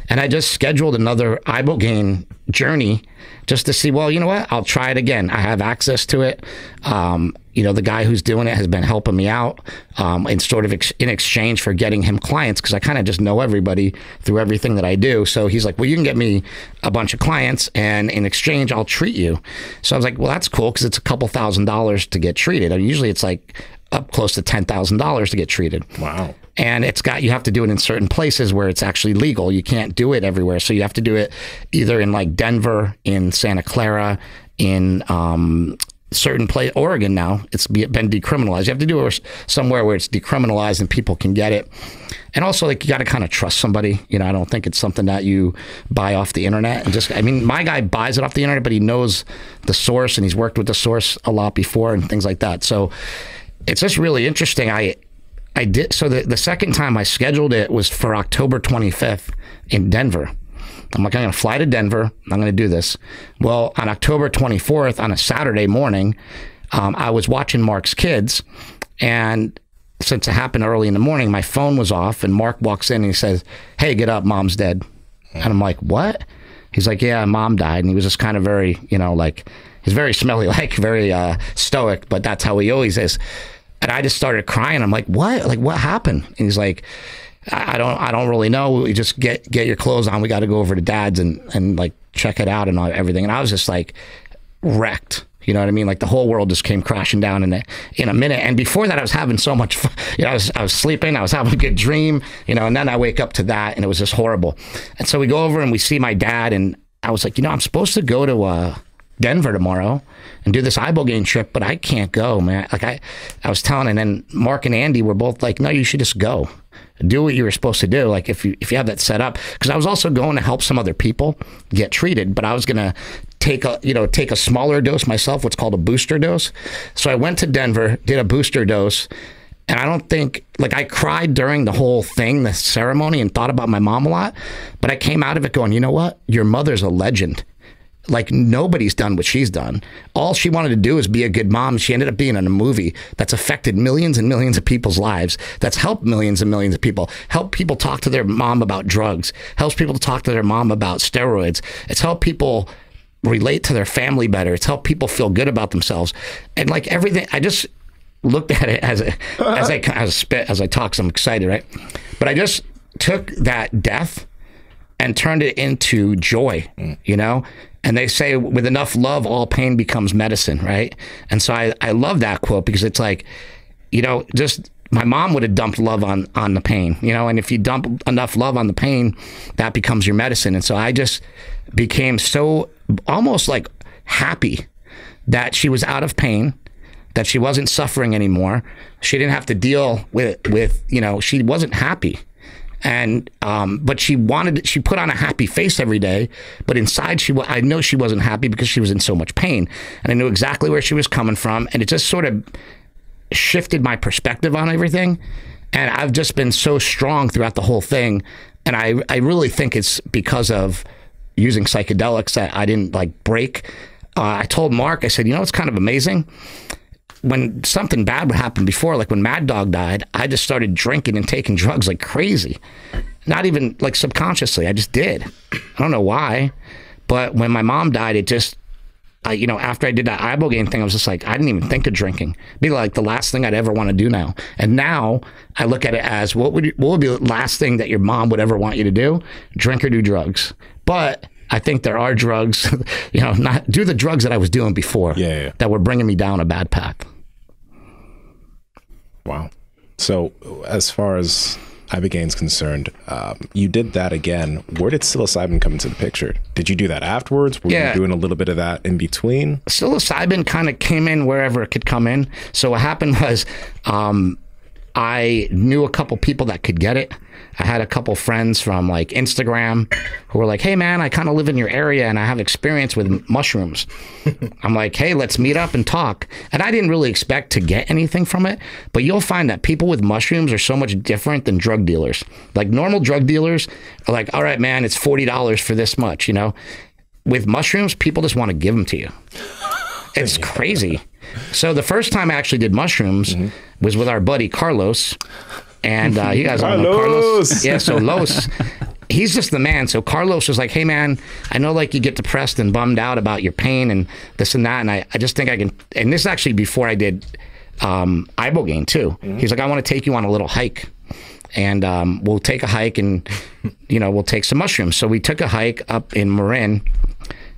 And I just scheduled another Ibogaine journey just to see, well, you know what? I'll try it again. I have access to it. You know, the guy who's doing it has been helping me out in sort of in exchange for getting him clients, because I kind of just know everybody through everything that I do. So he's like, well, you can get me a bunch of clients, and in exchange, I'll treat you. So I was like, well, that's cool, because it's a couple $1,000s to get treated. I mean, usually it's like up close to $10,000 to get treated. Wow. And you have to do it in certain places where it's actually legal. You can't do it everywhere. So you have to do it either in like Denver, in Santa Clara, in certain place, Oregon now, it's been decriminalized. You have to do it somewhere where it's decriminalized and people can get it. And also, like, you got to kind of trust somebody. You know, I don't think it's something that you buy off the internet. And just, I mean, my guy buys it off the internet, but he knows the source, and he's worked with the source a lot before and things like that. So it's just really interesting. I did. So the second time I scheduled it was for October 25th in Denver. I'm like, I'm going to fly to Denver. I'm going to do this. Well, on October 24th, on a Saturday morning, I was watching Mark's kids. And since it happened early in the morning, my phone was off. And Mark walks in and he says, hey, get up. Mom's dead. And I'm like, what? He's like, yeah, mom died. And he was just kind of very, you know, like, he's very smelly, like very stoic, but that's how he always is. And I just started crying. I'm like, what? Like, what happened? And he's like, I don't really know. We just get your clothes on. We got to go over to Dad's and like check it out and everything. And I was just like wrecked. You know what I mean? Like, the whole world just came crashing down in a minute. And before that, I was having so much fun. You know, I was sleeping. I was having a good dream. You know, and then I wake up to that, and it was just horrible. And so we go over and we see my dad, and I was like, you know, I'm supposed to go to Denver tomorrow and do this Ibogaine trip, but I can't go, man. Like I was telling, and then Mark and Andy were both like, no, you should just go. Do what you were supposed to do. Like if you have that set up, because I was also going to help some other people get treated, but I was gonna take a smaller dose myself, what's called a booster dose. So I went to Denver, did a booster dose, and I don't think, like, I cried during the whole thing, the ceremony, and thought about my mom a lot, but I came out of it going, you know what? Your mother's a legend. Like, nobody's done what she's done. All she wanted to do is be a good mom. She ended up being in a movie that's affected millions and millions of people's lives, that's helped millions and millions of people, helped people talk to their mom about drugs, helps people to talk to their mom about steroids. It's helped people relate to their family better. It's helped people feel good about themselves. And like everything, I just looked at it as I talk, so I'm excited, right? But I just took that death and turned it into joy, you know? And they say with enough love, all pain becomes medicine, right? And so I love that quote, because it's like, you know, just my mom would have dumped love on the pain, you know? And if you dump enough love on the pain, that becomes your medicine. And so I just became so almost like happy that she was out of pain, that she wasn't suffering anymore. She didn't have to deal with you know, she wasn't happy. And but she put on a happy face every day, but inside I know she wasn't happy because she was in so much pain, and I knew exactly where she was coming from, and it just sort of shifted my perspective on everything. And I've just been so strong throughout the whole thing, and I really think it's because of using psychedelics that I didn't like break. I told Mark, I said, you know, it's kind of amazing. When something bad would happen before, like when Mad Dog died, I just started drinking and taking drugs like crazy. Not even like subconsciously, I just did. I don't know why, but when my mom died, it just, you know, after I did that Ibogaine thing, I was just like, I didn't even think of drinking. It'd be like the last thing I'd ever want to do now. And now I look at it as, what would be the last thing that your mom would ever want you to do? Drink or do drugs. But I think there are drugs, you know, not do the drugs that I was doing before that were bringing me down a bad path. Wow. So as far as Ibogaine's concerned, you did that again. Where did psilocybin come into the picture? Did you do that afterwards? Were you doing a little bit of that in between? Psilocybin kind of came in wherever it could come in. So what happened was I knew a couple people that could get it. I had a couple friends from like Instagram who were like, hey man, I kind of live in your area and I have experience with mushrooms. I'm like, hey, let's meet up and talk. And I didn't really expect to get anything from it, but you'll find that people with mushrooms are so much different than drug dealers. Like normal drug dealers are like, all right, man, it's $40 for this much, you know? With mushrooms, people just want to give them to you. It's crazy. So the first time I actually did mushrooms was with our buddy Carlos. And you guys all know Carlos. Yeah, so Los, he's just the man. So Carlos was like, hey man, I know like you get depressed and bummed out about your pain and this and that, and I just think I can, and this is actually before I did Ibogaine too. He's like, I want to take you on a little hike, and we'll take a hike, and you know, we'll take some mushrooms. So we took a hike up in Marin.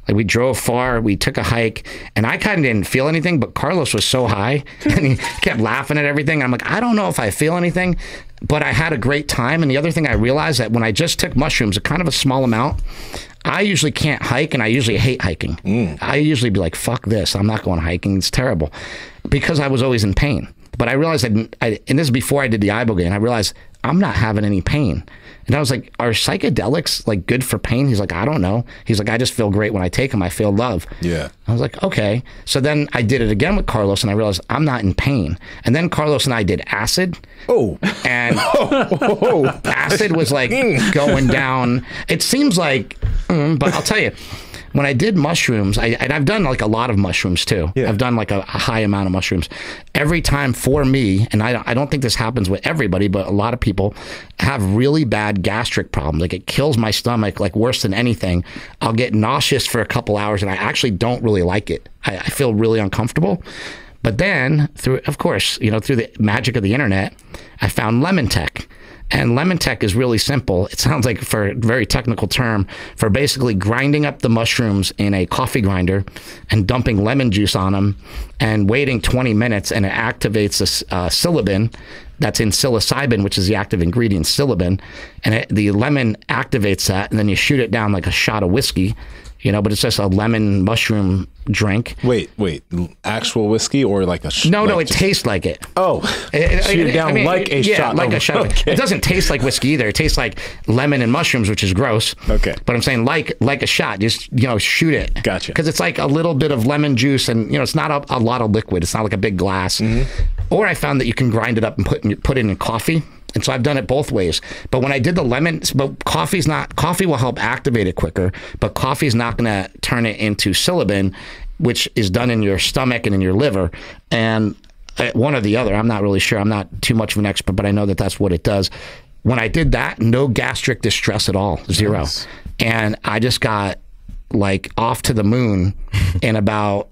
Like we drove far, we took a hike, and I kind of didn't feel anything, but Carlos was so high and he kept laughing at everything. I'm like, I don't know if I feel anything, but I had a great time. And the other thing I realized that when I just took mushrooms, a kind of a small amount, I usually can't hike, and I usually hate hiking. I usually be like, fuck this, I'm not going hiking, it's terrible, because I was always in pain. But I realized and this is before I did the Ibogaine, I realized I'm not having any pain. And I was like, are psychedelics like good for pain? He's like, I don't know. He's like, I just feel great when I take them. I feel love. Yeah. I was like, okay. So then I did it again with Carlos, and I realized I'm not in pain. And then Carlos and I did acid. Oh. And acid was like going down. It seems like, but I'll tell you, when I did mushrooms, and I've done like a lot of mushrooms too. Yeah. I've done like a high amount of mushrooms. Every time for me, and I don't think this happens with everybody, but a lot of people have really bad gastric problems. Like it kills my stomach, like worse than anything. I'll get nauseous for a couple hours, and I actually don't really like it. I feel really uncomfortable. But then, of course, you know, through the magic of the internet, I found lemon tech. And lemon tech is really simple. It sounds like, for a very technical term, for basically grinding up the mushrooms in a coffee grinder and dumping lemon juice on them and waiting 20 minutes, and it activates the psilocybin that's in psilocybin, which is the active ingredient, psilocybin, and the lemon activates that, and then you shoot it down like a shot of whiskey. you know, but it's just a lemon mushroom drink. Wait, actual whiskey or like a No, like it tastes like it. Oh, shoot it down like a shot. Like a shot. Okay. It doesn't taste like whiskey either. It tastes like lemon and mushrooms, which is gross. Okay. But I'm saying like a shot. Just, you know, shoot it. Gotcha. Because it's like a little bit of lemon juice, and, you know, it's not a lot of liquid. It's not like a big glass. Or I found that you can grind it up and put it in coffee. And so I've done it both ways. But when I did the lemon, but coffee will help activate it quicker, but coffee's not going to turn it into psilocybin, which is done in your stomach and in your liver. And one or the other, I'm not really sure. I'm not too much of an expert, but I know that that's what it does. When I did that, no gastric distress at all, zero. Nice. And I just got like off to the moon in about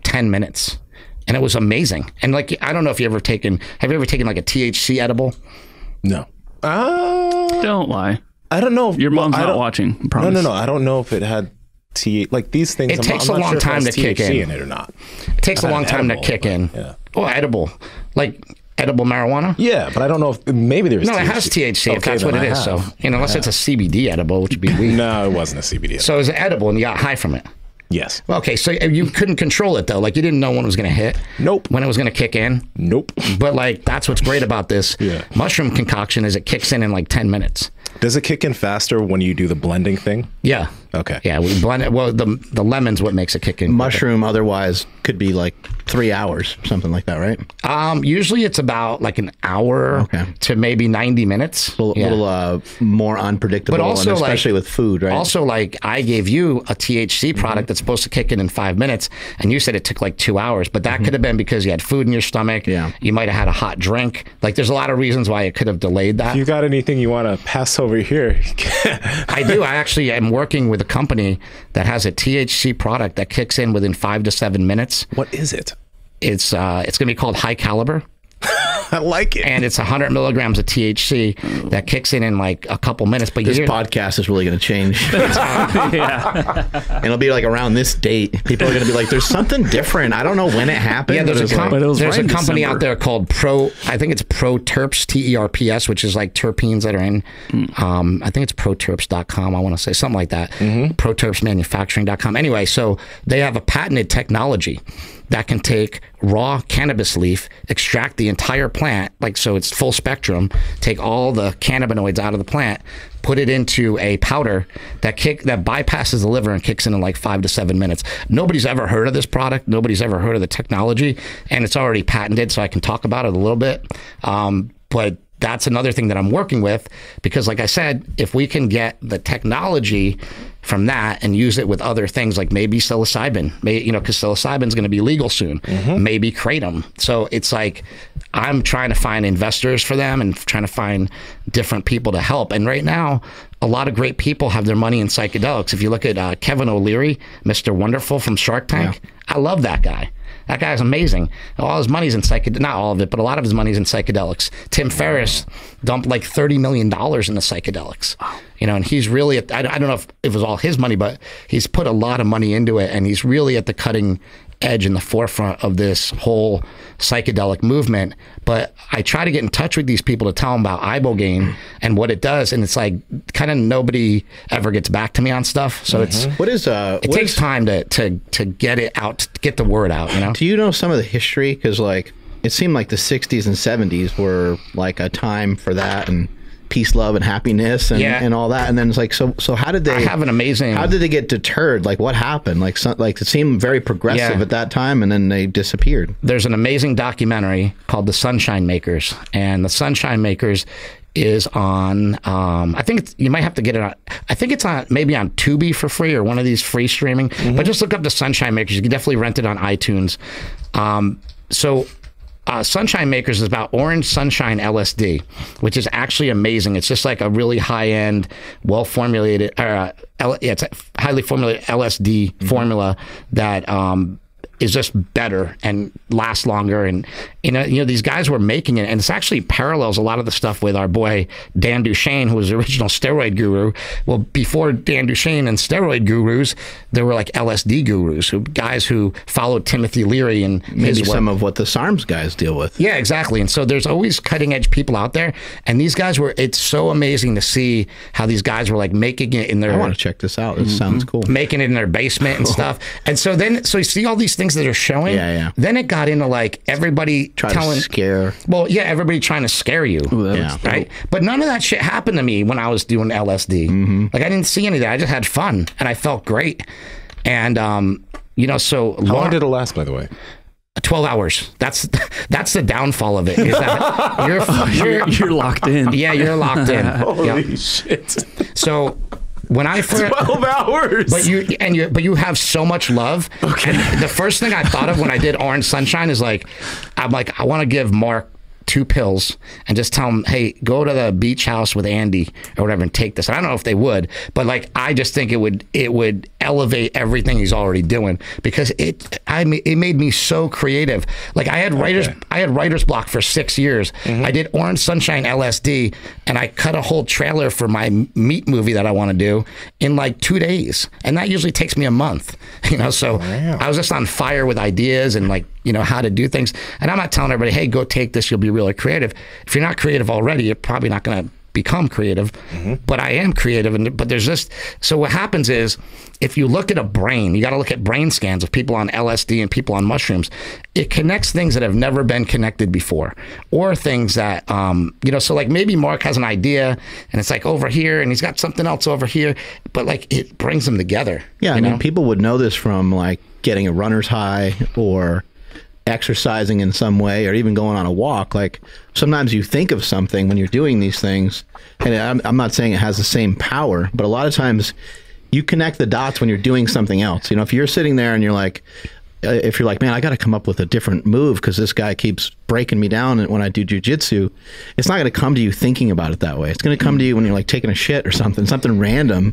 10 minutes. And it was amazing. And like, I don't know if have you ever taken like a THC edible? No. Don't lie. I don't know if your mom's not watching. I promise. No. I don't know if it had like these things. It takes a long time to kick in it or not. It takes a long time to kick in. Yeah. Oh, edible, like edible marijuana. Yeah, but I don't know if maybe there's. No, THC. It has THC. If that's what it is. So, you know, unless it's a CBD edible, which would be weird. No, it wasn't a CBD edible. So it was edible, and you got high from it. Yes. Okay, so you couldn't control it though. Like you didn't know when it was going to hit. Nope. When it was going to kick in. Nope. But like that's what's great about this mushroom concoction is it kicks in like 10 minutes. Does it kick in faster when you do the blending thing? Yeah. Okay. Yeah, we blend it. Well, the lemon's what makes it kick in. Mushroom otherwise could be like 3 hours, something like that, right? Usually it's about like an hour to maybe 90 minutes. A little more unpredictable, but also, and especially like, with food, right? Also, like I gave you a THC product that's supposed to kick in 5 minutes, and you said it took like 2 hours. But that could have been because you had food in your stomach. Yeah. You might have had a hot drink. Like there's a lot of reasons why it could have delayed that. If you got anything you want to pass over here? I do. I actually am working with a company that has a THC product that kicks in within 5 to 7 minutes. What is it? It's going to be called High Caliber. I like it. And it's 100 milligrams of THC that kicks in like a couple minutes. But this podcast is really going to change. And it'll be like around this date. People are going to be like, there's something different. I don't know when it happened. Yeah, there's a company out there called I think it's ProTerps, TERPS, which is like terpenes that are in, I think it's proterps.com. I want to say something like that. ProTerpsmanufacturing.com. Anyway, so they have a patented technology that can take raw cannabis leaf, extract the entire plant, like so it's full spectrum, take all the cannabinoids out of the plant, put it into a powder that bypasses the liver and kicks in like 5 to 7 minutes. Nobody's ever heard of this product. Nobody's ever heard of the technology, and it's already patented, so I can talk about it a little bit. But that's another thing that I'm working with, because like I said, if we can get the technology from that and use it with other things, like maybe psilocybin, because psilocybin is going to be legal soon, maybe kratom. So it's like I'm trying to find investors for them and trying to find different people to help. And right now, a lot of great people have their money in psychedelics. If you look at Kevin O'Leary, Mr. Wonderful from Shark Tank, I love that guy. That guy's amazing. All his money's in psychedelics. Not all of it, but a lot of his money's in psychedelics. Tim Ferriss dumped like $30 million into psychedelics. And he's really, I don't know if it was all his money, but he's put a lot of money into it, and he's really at the cutting edge in the forefront of this whole psychedelic movement. But I try to get in touch with these people to tell them about ibogaine and what it does, and it's like kind of nobody ever gets back to me on stuff. So it takes time to get it out, to get the word out. Do you know some of the history? Because like it seemed like the 60s and 70s were like a time for that, and peace, love, and happiness, and all that. And then it's like, so how did they? I have an amazing. How did they get deterred? Like what happened? Like it seemed very progressive at that time, and then they disappeared. There's an amazing documentary called The Sunshine Makers, and The Sunshine Makers is on. I think you might have to get it on. I think it's on maybe on Tubi for free or one of these free streaming. But just look up The Sunshine Makers. You can definitely rent it on iTunes. Sunshine Makers is about orange sunshine LSD, which is actually amazing. It's just like a really high-end, well-formulated, it's a highly formulated LSD formula that is just better and lasts longer, and these guys were making it, and it's actually parallels a lot of the stuff with our boy Dan Duchaine, who was the original steroid guru. Well, before Dan Duchaine and steroid gurus, there were like LSD gurus, guys who followed Timothy Leary and maybe some of what the SARMs guys deal with. Yeah, exactly. And so there's always cutting edge people out there, and these guys were. It's so amazing to see how these guys were like making it in their. I want to check this out. It sounds cool. Making it in their basement and stuff. And so you see all these things that are showing. Yeah. Then it got into like everybody telling to scare. Well, yeah, everybody trying to scare you. Ooh, yeah. Right. But none of that shit happened to me when I was doing LSD. Like I didn't see any of that. I just had fun and I felt great. And so how long did it last, by the way? 12 hours. That's the downfall of it. Is that you're locked in. Yeah, you're locked in. Holy shit. So when I first 12 hours. But you have so much love. Okay. And the first thing I thought of when I did Orange Sunshine is I want to give Mark 2 pills and just tell him, hey, go to the beach house with Andy or whatever and take this. I don't know if they would, but like I just think it would elevate everything he's already doing, because it made me so creative. Like I had writer's block for 6 years. I did Orange Sunshine LSD and I cut a whole trailer for my meat movie that I want to do in like 2 days, and that usually takes me a month. So wow. I was just on fire with ideas and like how to do things. And I'm not telling everybody, hey, go take this, you'll be really creative. If you're not creative already, you're probably not going to become creative. But I am creative. But there's this. So what happens is, if you look at a brain, you got to look at brain scans of people on LSD and people on mushrooms. It connects things that have never been connected before, or things that, so like maybe Mark has an idea and it's like over here and he's got something else over here, but like it brings them together. Yeah. I mean, people would know this from like getting a runner's high or exercising in some way, or even going on a walk. Like sometimes you think of something when you're doing these things, and I'm not saying it has the same power, but a lot of times you connect the dots when you're doing something else. If you're sitting there and you're like, if you're like, man, I got to come up with a different move because this guy keeps breaking me down when I do jujitsu, it's not going to come to you thinking about it that way. It's going to come to you when you're like taking a shit or something random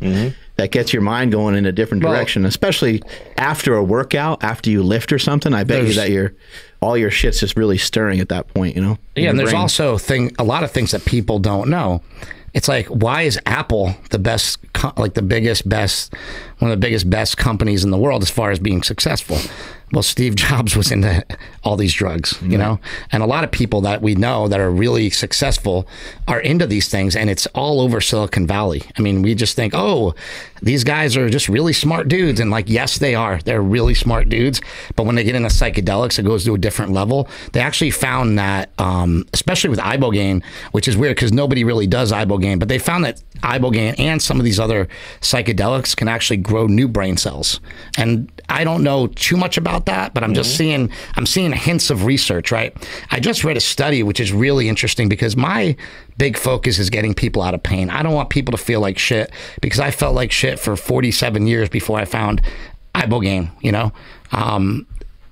that gets your mind going in a different direction, especially after a workout, after you lift or something. I bet you that all your shit's just really stirring at that point, Yeah, and there's also a lot of things that people don't know. It's like, why is Apple the best, like the biggest, best, one of the biggest, best companies in the world as far as being successful? Well, Steve Jobs was into all these drugs, and a lot of people that we know that are really successful are into these things, and it's all over Silicon Valley. I mean, we just think, oh, these guys are just really smart dudes, and like, yes, they are. They're really smart dudes, but when they get into psychedelics, it goes to a different level. They actually found that, especially with ibogaine, which is weird because nobody really does ibogaine, but they found that ibogaine and some of these other psychedelics can actually grow new brain cells. And I don't know too much about that, but I'm just seeing hints of research, right? I just read a study which is really interesting, because my big focus is getting people out of pain. I don't want people to feel like shit, because I felt like shit for 47 years before I found ibogaine,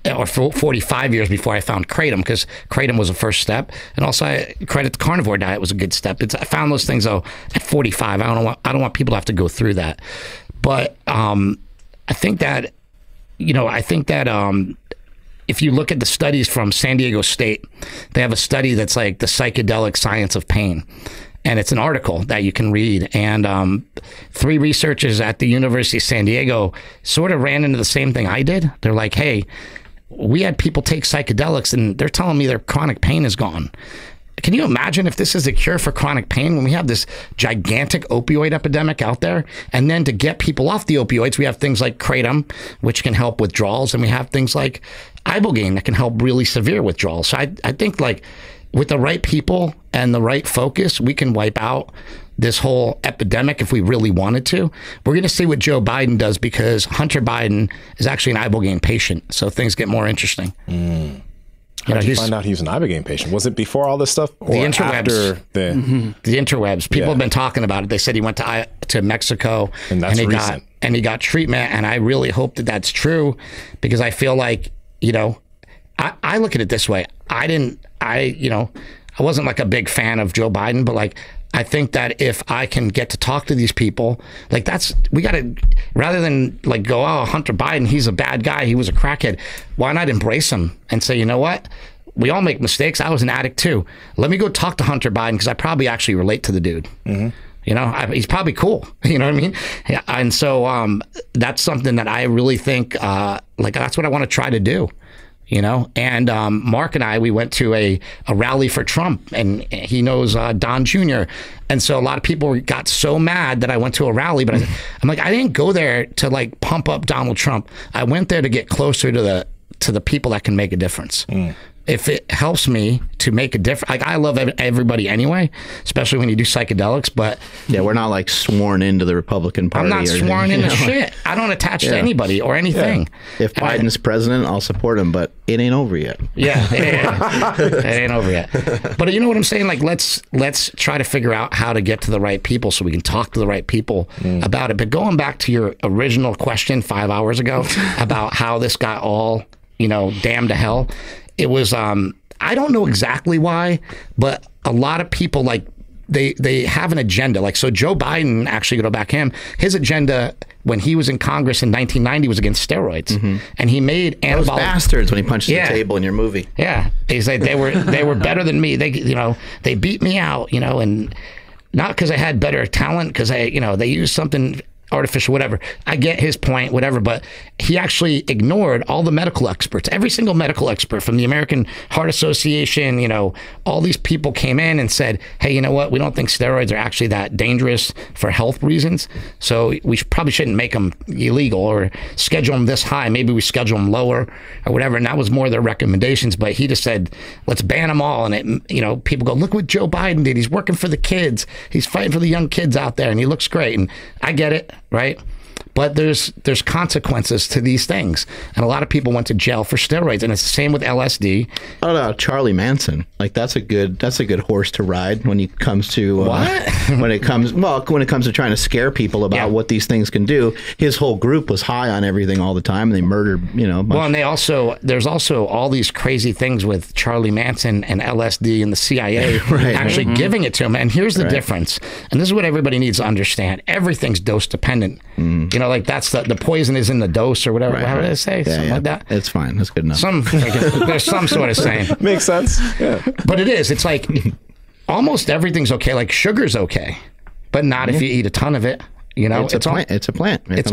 or 45 years before I found kratom, because kratom was the first step, and also I credit the carnivore diet was a good step. I found those things though at 45. I don't want people to have to go through that, but I think that if you look at the studies from San Diego State, they have a study that's like the psychedelic science of pain. And it's an article that you can read. And 3 researchers at the University of San Diego sort of ran into the same thing I did. They're like, hey, we had people take psychedelics and they're telling me their chronic pain is gone. Can you imagine if this is a cure for chronic pain when we have this gigantic opioid epidemic out there? And then to get people off the opioids, we have things like kratom, which can help withdrawals. And we have things like ibogaine that can help really severe withdrawals. So I think like with the right people and the right focus, we can wipe out this whole epidemic if we really wanted to. We're going to see what Joe Biden does, because Hunter Biden is actually an ibogaine patient. So things get more interesting. How did you find out he was an ibogaine patient? Was it before all this stuff, or the interwebs? The interwebs. People have been talking about it. They said he went to Mexico, and that's recent. He got treatment. And I really hope that that's true, because I feel like, I look at it this way. I wasn't like a big fan of Joe Biden, but like, I think that if I can get to talk to these people, like we got to, rather than like go, oh, Hunter Biden, he's a bad guy, he was a crackhead. Why not embrace him and say, you know what? we all make mistakes. I was an addict too. Let me go talk to Hunter Biden because I probably actually relate to the dude. You know, he's probably cool. You know what I mean? Yeah, and so that's something that I really think, like, that's what I want to try to do. You know, and Mark and I, we went to a rally for Trump, and he knows Don Jr. And so a lot of people got so mad that I went to a rally, but I'm like, I didn't go there to like pump up Donald Trump. I went there to get closer to the people that can make a difference. If it helps me to make a difference, like I love everybody anyway, especially when you do psychedelics, but yeah, we're not like sworn into the Republican Party. I'm not sworn into shit. I don't attach to anybody or anything. If Biden's president, I'll support him, but it ain't over yet. Yeah, it ain't over yet. But you know what I'm saying? Like, let's try to figure out how to get to the right people so we can talk to the right people about it. But going back to your original question 5 hours ago about how this got all, you know, damned to hell. It was, I don't know exactly why, but a lot of people, like, they have an agenda. Like, so Joe Biden, actually, to go back him, his agenda when he was in Congress in 1990 was against steroids. And he made anabolic... Those bastards when he punches the table in your movie. Yeah. He's like, they were better than me. They, you know, they beat me out, you know, and not because I had better talent, because you know, they used something artificial, whatever. I get his point, whatever, but he actually ignored all the medical experts. Every single medical expert from the American Heart Association, you know, all these people came in and said, hey, you know what? We don't think steroids are actually that dangerous for health reasons. So we probably shouldn't make them illegal or schedule them this high. Maybe we schedule them lower or whatever. And that was more their recommendations. But he just said, let's ban them all. And it, you know, people go, look what Joe Biden did. He's working for the kids. He's fighting for the young kids out there, and he looks great. And I get it. Right? But there's consequences to these things, and a lot of people went to jail for steroids, and it's the same with LSD. Oh no, Charlie Manson, like that's a good horse to ride when it comes to when it comes to trying to scare people about what these things can do. His whole group was high on everything all the time, and they murdered, you know. Well, and there's also all these crazy things with Charlie Manson and LSD and the CIA actually giving it to him. And here's the difference, and this is what everybody needs to understand: everything's dose dependent. You know, like that's the poison is in the dose or whatever. How did I say? Something like that. It's fine. That's good enough. There's some sort of saying. Makes sense. Yeah. But it is. It's like almost everything's okay. Like sugar's okay, but not if you eat a ton of it. You know, it's a plant. It's a plant. It's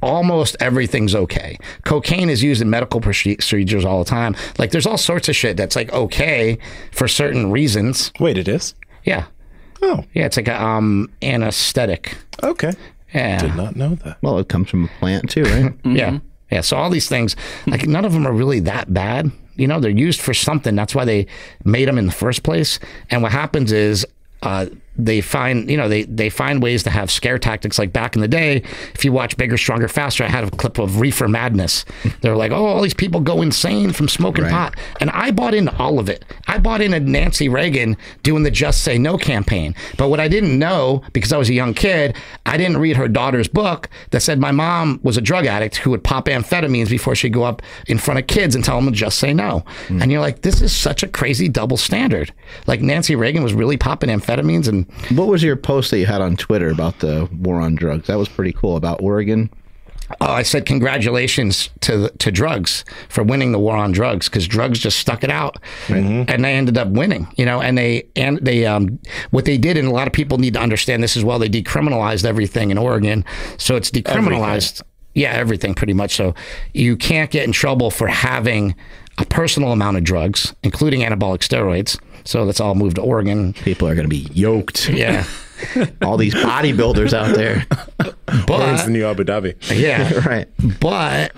almost everything's okay. Cocaine is used in medical procedures all the time. Like there's all sorts of shit that's like okay for certain reasons. Wait, it is? Yeah. Oh. Yeah, it's like a anesthetic. Okay. Yeah. Did not know that. Well, it comes from a plant too, right? Yeah. Yeah. So all these things, like none of them are really that bad. You know, they're used for something. That's why they made them in the first place. And what happens is they find, you know, they find ways to have scare tactics. Like back in the day, if you watch Bigger, Stronger, Faster, I had a clip of Reefer Madness. They're like, oh, all these people go insane from smoking pot. And I bought into all of it. I bought into Nancy Reagan doing the Just Say No campaign. But what I didn't know, because I was a young kid, I didn't read her daughter's book that said my mom was a drug addict who would pop amphetamines before she'd go up in front of kids and tell them to just say no. And you're like, this is such a crazy double standard. Like Nancy Reagan was really popping amphetamines. And what was your post that you had on Twitter about the war on drugs? That was pretty cool, about Oregon. Oh, I said congratulations to drugs for winning the war on drugs, because drugs just stuck it out, and they ended up winning. You know, and they what they did, and a lot of people need to understand this as well. They decriminalized everything in Oregon, so it's decriminalized. Yeah, everything pretty much. So you can't get in trouble for having a personal amount of drugs, including anabolic steroids. So that's all moved to Oregon. People are going to be yoked. Yeah. All these bodybuilders out there. But it's the new Abu Dhabi. Yeah. Right. But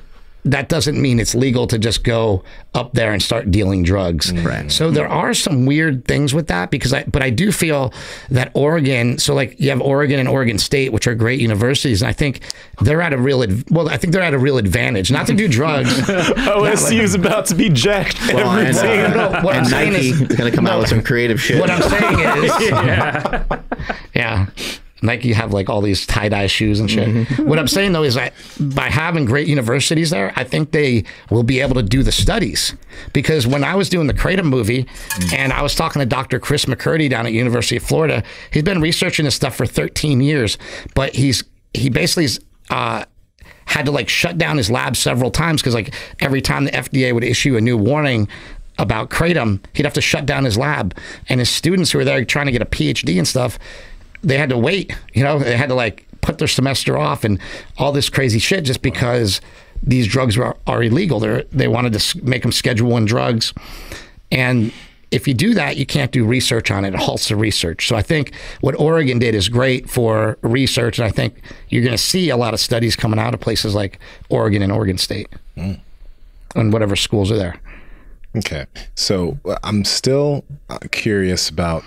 that doesn't mean it's legal to just go up there and start dealing drugs. Right. So there are some weird things with that, because I do feel that Oregon, so like you have Oregon and Oregon State, which are great universities, and I think they're at a real advantage, not to do drugs. OSU is about to be jacked. What I'm saying Nike is going to come out with some creative shit. What I'm saying is, yeah. Nike have like all these tie-dye shoes and shit. What I'm saying though is that by having great universities there, I think they will be able to do the studies. Because when I was doing the Kratom movie, and I was talking to Dr. Chris McCurdy down at University of Florida, he's been researching this stuff for 13 years, but he basically had to like shut down his lab several times, because like every time the FDA would issue a new warning, about kratom, he'd have to shut down his lab, and his students who were there trying to get a PhD and stuff, they had to wait. You know, they had to like put their semester off and all this crazy shit just because these drugs are illegal. They wanted to make them Schedule I drugs, and if you do that, you can't do research on it. It halts the research. So I think what Oregon did is great for research, and I think you're going to see a lot of studies coming out of places like Oregon and Oregon State, and whatever schools are there. Okay, so I'm still curious about,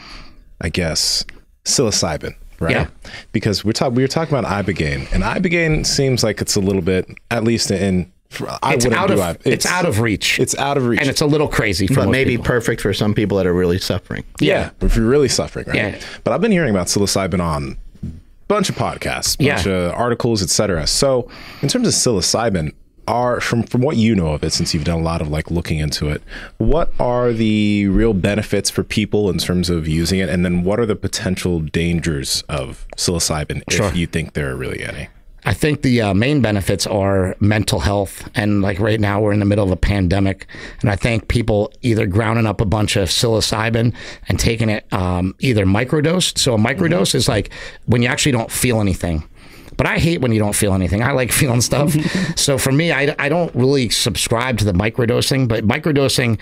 I guess, psilocybin, right? Yeah. Because we were talking about ibogaine, and ibogaine seems like it's a little bit, at least it's out of reach. It's out of reach, and it's a little crazy for but most maybe people. Perfect for some people that are really suffering. Yeah, if you're really suffering, right? Yeah. But I've been hearing about psilocybin on a bunch of podcasts, bunch of articles, etc. So in terms of psilocybin, from what you know of it, since you've done a lot of like looking into it, what are the real benefits for people in terms of using it, and then what are the potential dangers of psilocybin if you think there are really any? I think the main benefits are mental health, and like right now we're in the middle of a pandemic, and I think people either grounding up a bunch of psilocybin and taking it either microdosed. So a microdose is like when you actually don't feel anything. But I hate when you don't feel anything. I like feeling stuff. So for me, I don't really subscribe to the microdosing. But microdosing,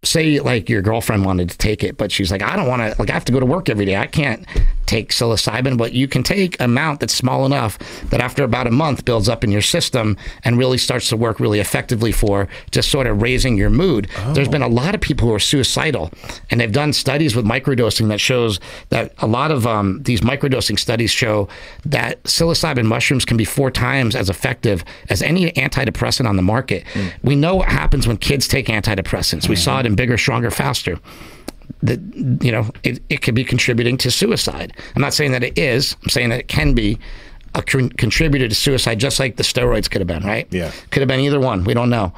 say like your girlfriend wanted to take it, but she's like, I don't want to, like I have to go to work every day. I can't take psilocybin, but you can take an amount that's small enough that after about a month builds up in your system and really starts to work really effectively for just sort of raising your mood. There's been a lot of people who are suicidal, and they've done studies with microdosing that shows that a lot of these microdosing studies show that psilocybin mushrooms can be 4 times as effective as any antidepressant on the market. We know what happens when kids take antidepressants. We saw it in Bigger, Stronger, Faster. That, you know, it could be contributing to suicide. I'm not saying that it is. I'm saying that it can be a contributor to suicide, just like the steroids could have been, right? Yeah. Could have been either one. We don't know.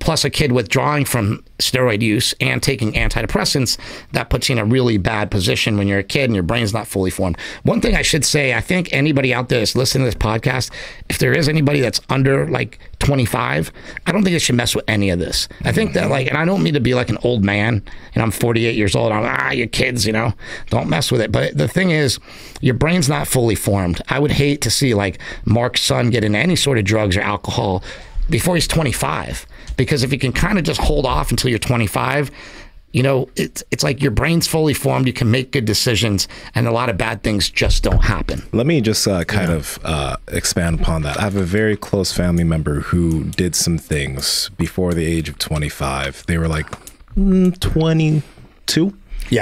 Plus a kid withdrawing from steroid use and taking antidepressants, that puts you in a really bad position when you're a kid and your brain's not fully formed. One thing I should say, I think anybody out there that's listening to this podcast, if there is anybody that's under like 25, I don't think they should mess with any of this. I think that like, and I don't mean to be like an old man, and I'm 48 years old, your kids, you know, don't mess with it. But the thing is, your brain's not fully formed. I would hate to see like Mark's son get into any sort of drugs or alcohol before he's 25, because if you can kind of just hold off until you're 25, you know, it's like your brain's fully formed, you can make good decisions, and a lot of bad things just don't happen. Let me just kind of expand upon that. I have a very close family member who did some things before the age of 25. They were like 22,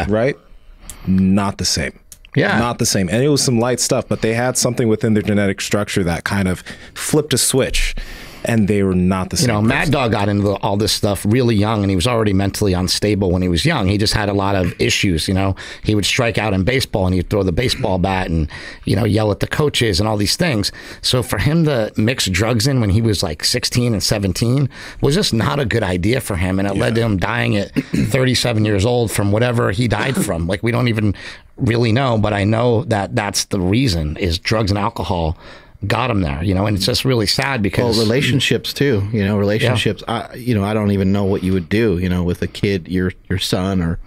right? Not the same. Yeah. Not the same. And it was some light stuff, but they had something within their genetic structure that kind of flipped a switch, and they were not the same. You know, Mad Dog got into all this stuff really young, and he was already mentally unstable when he was young. He just had a lot of issues, you know. He would strike out in baseball, and he'd throw the baseball bat and, you know, yell at the coaches and all these things. So for him to mix drugs in when he was like 16 and 17 was just not a good idea for him, and it led to him dying at 37 years old from whatever he died from. Like, we don't even really know, but I know that that's the reason, is drugs and alcohol got him there, you know. And it's just really sad because relationships too, you know, relationships. I don't even know what you would do, you know, with a kid, your son or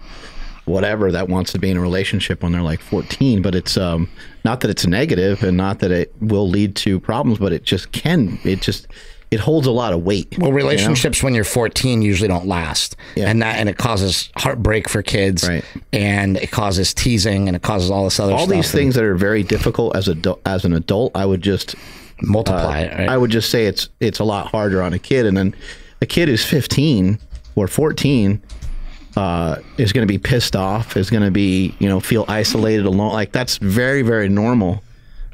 whatever, that wants to be in a relationship when they're like 14. But it's not that it's negative, and not that it will lead to problems, but it just can. It holds a lot of weight. Well, relationships, you know, when you're 14 usually don't last, and it causes heartbreak for kids, right? And it causes teasing, and it causes all this other stuff. All these things that are very difficult as an adult, I would just multiply it. Right? I would just say it's a lot harder on a kid, and then a kid who's 15 or 14 is going to be pissed off, is going to be, you know, feel isolated, alone. Like, that's very, very normal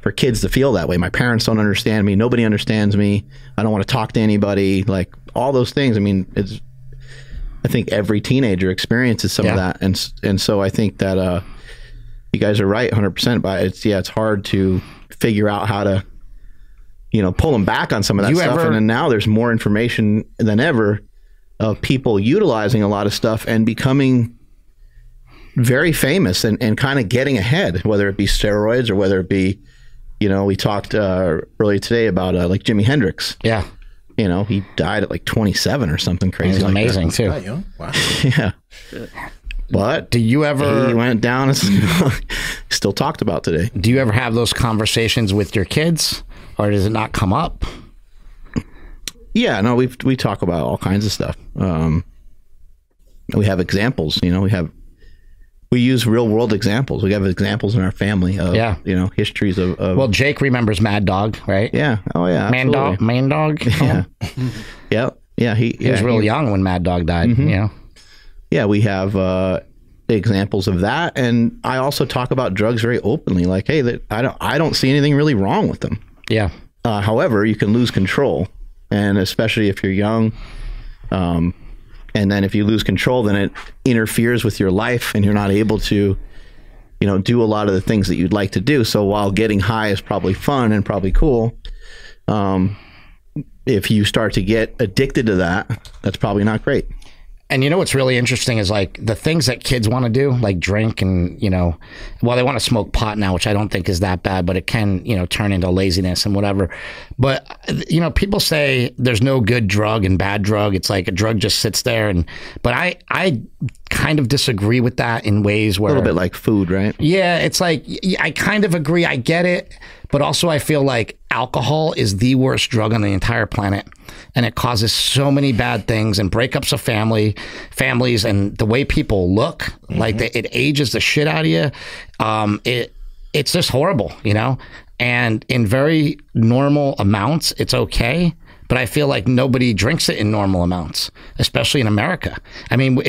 for kids to feel that way. My parents don't understand me. Nobody understands me. I don't want to talk to anybody. Like, all those things. I mean, I think every teenager experiences some of that. And so I think that you guys are right 100%, but it's hard to figure out how to, you know, pull them back on some of that stuff. And then now there's more information than ever of people utilizing a lot of stuff and becoming very famous and kind of getting ahead, whether it be steroids or whether it be, you know, we talked earlier today about like Jimi Hendrix. Yeah. You know, he died at like 27 or something crazy. He's like amazing that. too. That young? Wow. Yeah. But Do you ever he went down as still talked about today. do you ever have those conversations with your kids, or does it not come up? Yeah, no, we talk about all kinds of stuff. We have examples, you know, we use real world examples. We have examples in our family of, you know, histories of Well, Jake remembers Mad Dog, right? yeah. Oh yeah. Man Dog. Yeah. Yeah. Yeah. He was real young when Mad Dog died. You know. Yeah, we have examples of that, and I also talk about drugs very openly. Like, hey, that I don't see anything really wrong with them. Yeah. However, you can lose control, and especially if you're young, and then if you lose control, then it interferes with your life, and you're not able to, you know, do a lot of the things that you'd like to do. So while getting high is probably fun and probably cool, if you start to get addicted to that, that's probably not great. And you know what's really interesting is like the things that kids want to do, like drink and, you know, well, they want to smoke pot now, which I don't think is that bad, but it can, you know, turn into laziness and whatever. But, you know, people say there's no good drug and bad drug. It's like a drug just sits there. But I kind of disagree with that in ways where... A little bit like food, right? Yeah, it's like, I kind of agree. I get it. But also I feel like alcohol is the worst drug on the entire planet. And it causes so many bad things and breakups of families, and the way people look, like it ages the shit out of you. It's just horrible, you know? And in very normal amounts, it's okay. But I feel like nobody drinks it in normal amounts, especially in America. I mean,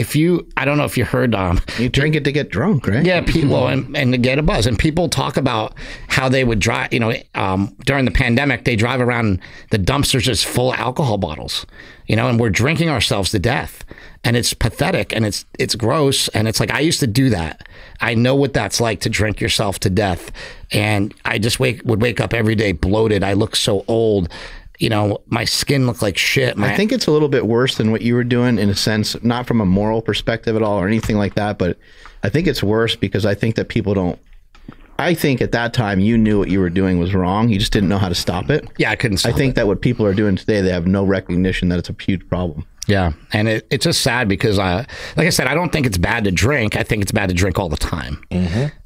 I don't know if you heard... you drink it to get drunk, right? Yeah, people, and to get a buzz. And people talk about how they would drive, you know, during the pandemic, they drive around the dumpsters just full of alcohol bottles, you know, and we're drinking ourselves to death. And it's pathetic, and it's gross. And it's like, I used to do that. I know what that's like to drink yourself to death. And I just would wake up every day bloated. I look so old. You know, my skin looked like shit. I think it's a little bit worse than what you were doing, in a sense, not from a moral perspective at all or anything like that, but I think it's worse because I think that people don't... I think at that time you knew what you were doing was wrong. You just didn't know how to stop it. Yeah, I couldn't stop it. I think that what people are doing today, they have no recognition that it's a huge problem. Yeah, and it's just sad because, like I said, I don't think it's bad to drink. I think it's bad to drink all the time.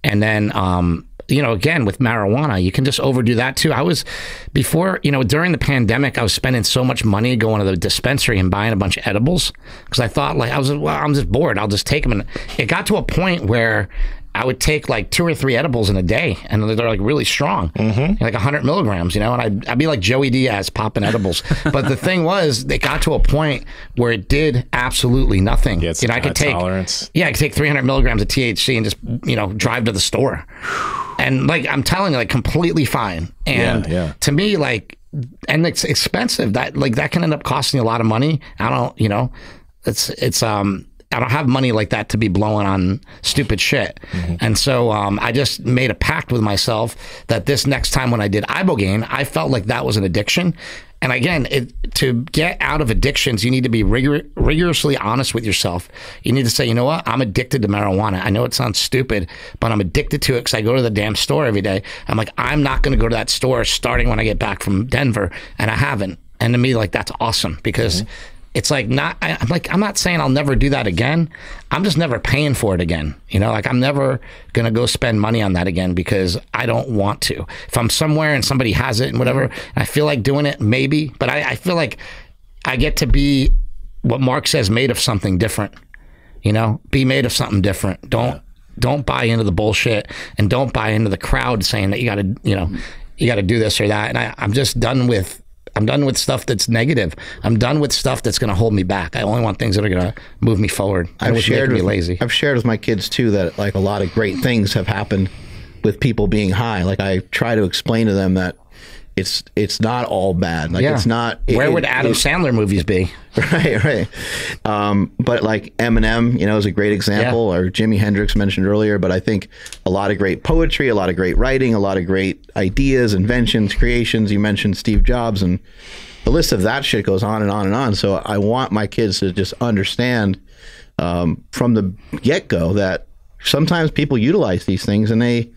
And then... you know, again, with marijuana, you can just overdo that too. During the pandemic, I was spending so much money going to the dispensary and buying a bunch of edibles because I thought, like, I'm just bored. I'll just take them. And it got to a point where I would take like 2 or 3 edibles in a day, and they're like really strong, like 100 milligrams, you know, and I'd be like Joey Diaz popping edibles. But the thing was, it got to a point where it did absolutely nothing. Yeah, I could take tolerance. Yeah, I could take 300 milligrams of THC and just, you know, drive to the store. And like, I'm telling you, like, completely fine. And to me, like, and it's expensive. That can end up costing you a lot of money. I don't, you know, I don't have money like that to be blowing on stupid shit. And so I just made a pact with myself that this next time when I did Ibogaine, I felt like that was an addiction. And again, to get out of addictions, you need to be rigorously honest with yourself. You need to say, you know what? I'm addicted to marijuana. I know it sounds stupid, but I'm addicted to it because I go to the damn store every day. I'm like, I'm not going to go to that store starting when I get back from Denver. And I haven't. And to me, like, that's awesome because it's like I'm not saying I'll never do that again. I'm just never paying for it again. You know, like I'm never going to go spend money on that again because I don't want to. If I'm somewhere and somebody has it and whatever, I feel like doing it, maybe. But I feel like I get to be what Mark says, made of something different. You know, be made of something different. Don't buy into the bullshit, and don't buy into the crowd saying that you got to do this or that. And I'm just done with. I'm done with stuff that's negative. I'm done with stuff that's going to hold me back. I only want things that are going to move me forward. I've shared with my kids too that like a lot of great things have happened with people being high. Like I try to explain to them that it's not all bad. Like it's not. Where would Adam Sandler movies be? Right. But like Eminem, you know, is a great example, or Jimi Hendrix mentioned earlier. But I think a lot of great poetry, a lot of great writing, a lot of great ideas, inventions, creations. You mentioned Steve Jobs, and the list of that shit goes on and on and on. So I want my kids to just understand from the get-go that sometimes people utilize these things and they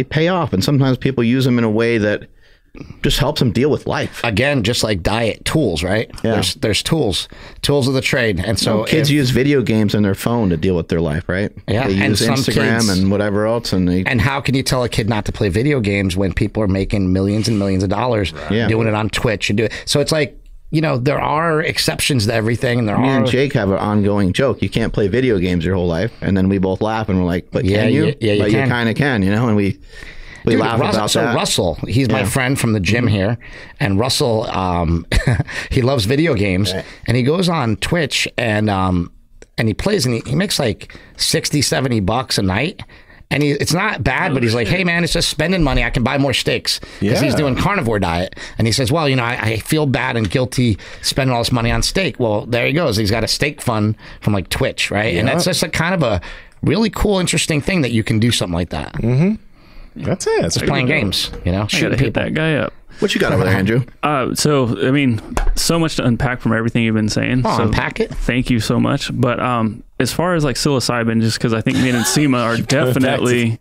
pay off, and sometimes people use them in a way that just helps them deal with life. Again, just like diet, tools, right? Yeah. There's tools of the trade. And so kids use video games on their phone to deal with their life, right? Yeah, they use Instagram and whatever else. And how can you tell a kid not to play video games when people are making millions and millions of dollars doing it on Twitch and do it? So it's like, you know, there are exceptions to everything. And Me and Jake have an ongoing joke. You can't play video games your whole life. And then we both laugh and we're like, but can you? Yeah, but you kind of can, you know, and we laugh about that. Russell, he's my friend from the gym here, and Russell, he loves video games, and he goes on Twitch and he plays, and he makes like $60-70 a night. And it's not bad, but he's like, hey, man, it's just spending money. I can buy more steaks because he's doing carnivore diet. And he says, well, you know, I feel bad and guilty spending all this money on steak. Well, there he goes. He's got a steak fund from like Twitch, right? And that's just a kind of a really cool, interesting thing that you can do something like that. That's it. It's just playing games, you know, shooting hit that guy up. What you got over there, Andrew? So, I mean, so much to unpack from everything you've been saying. So unpack it. Thank you so much. But as far as like psilocybin, just because I think me and Nsima are definitely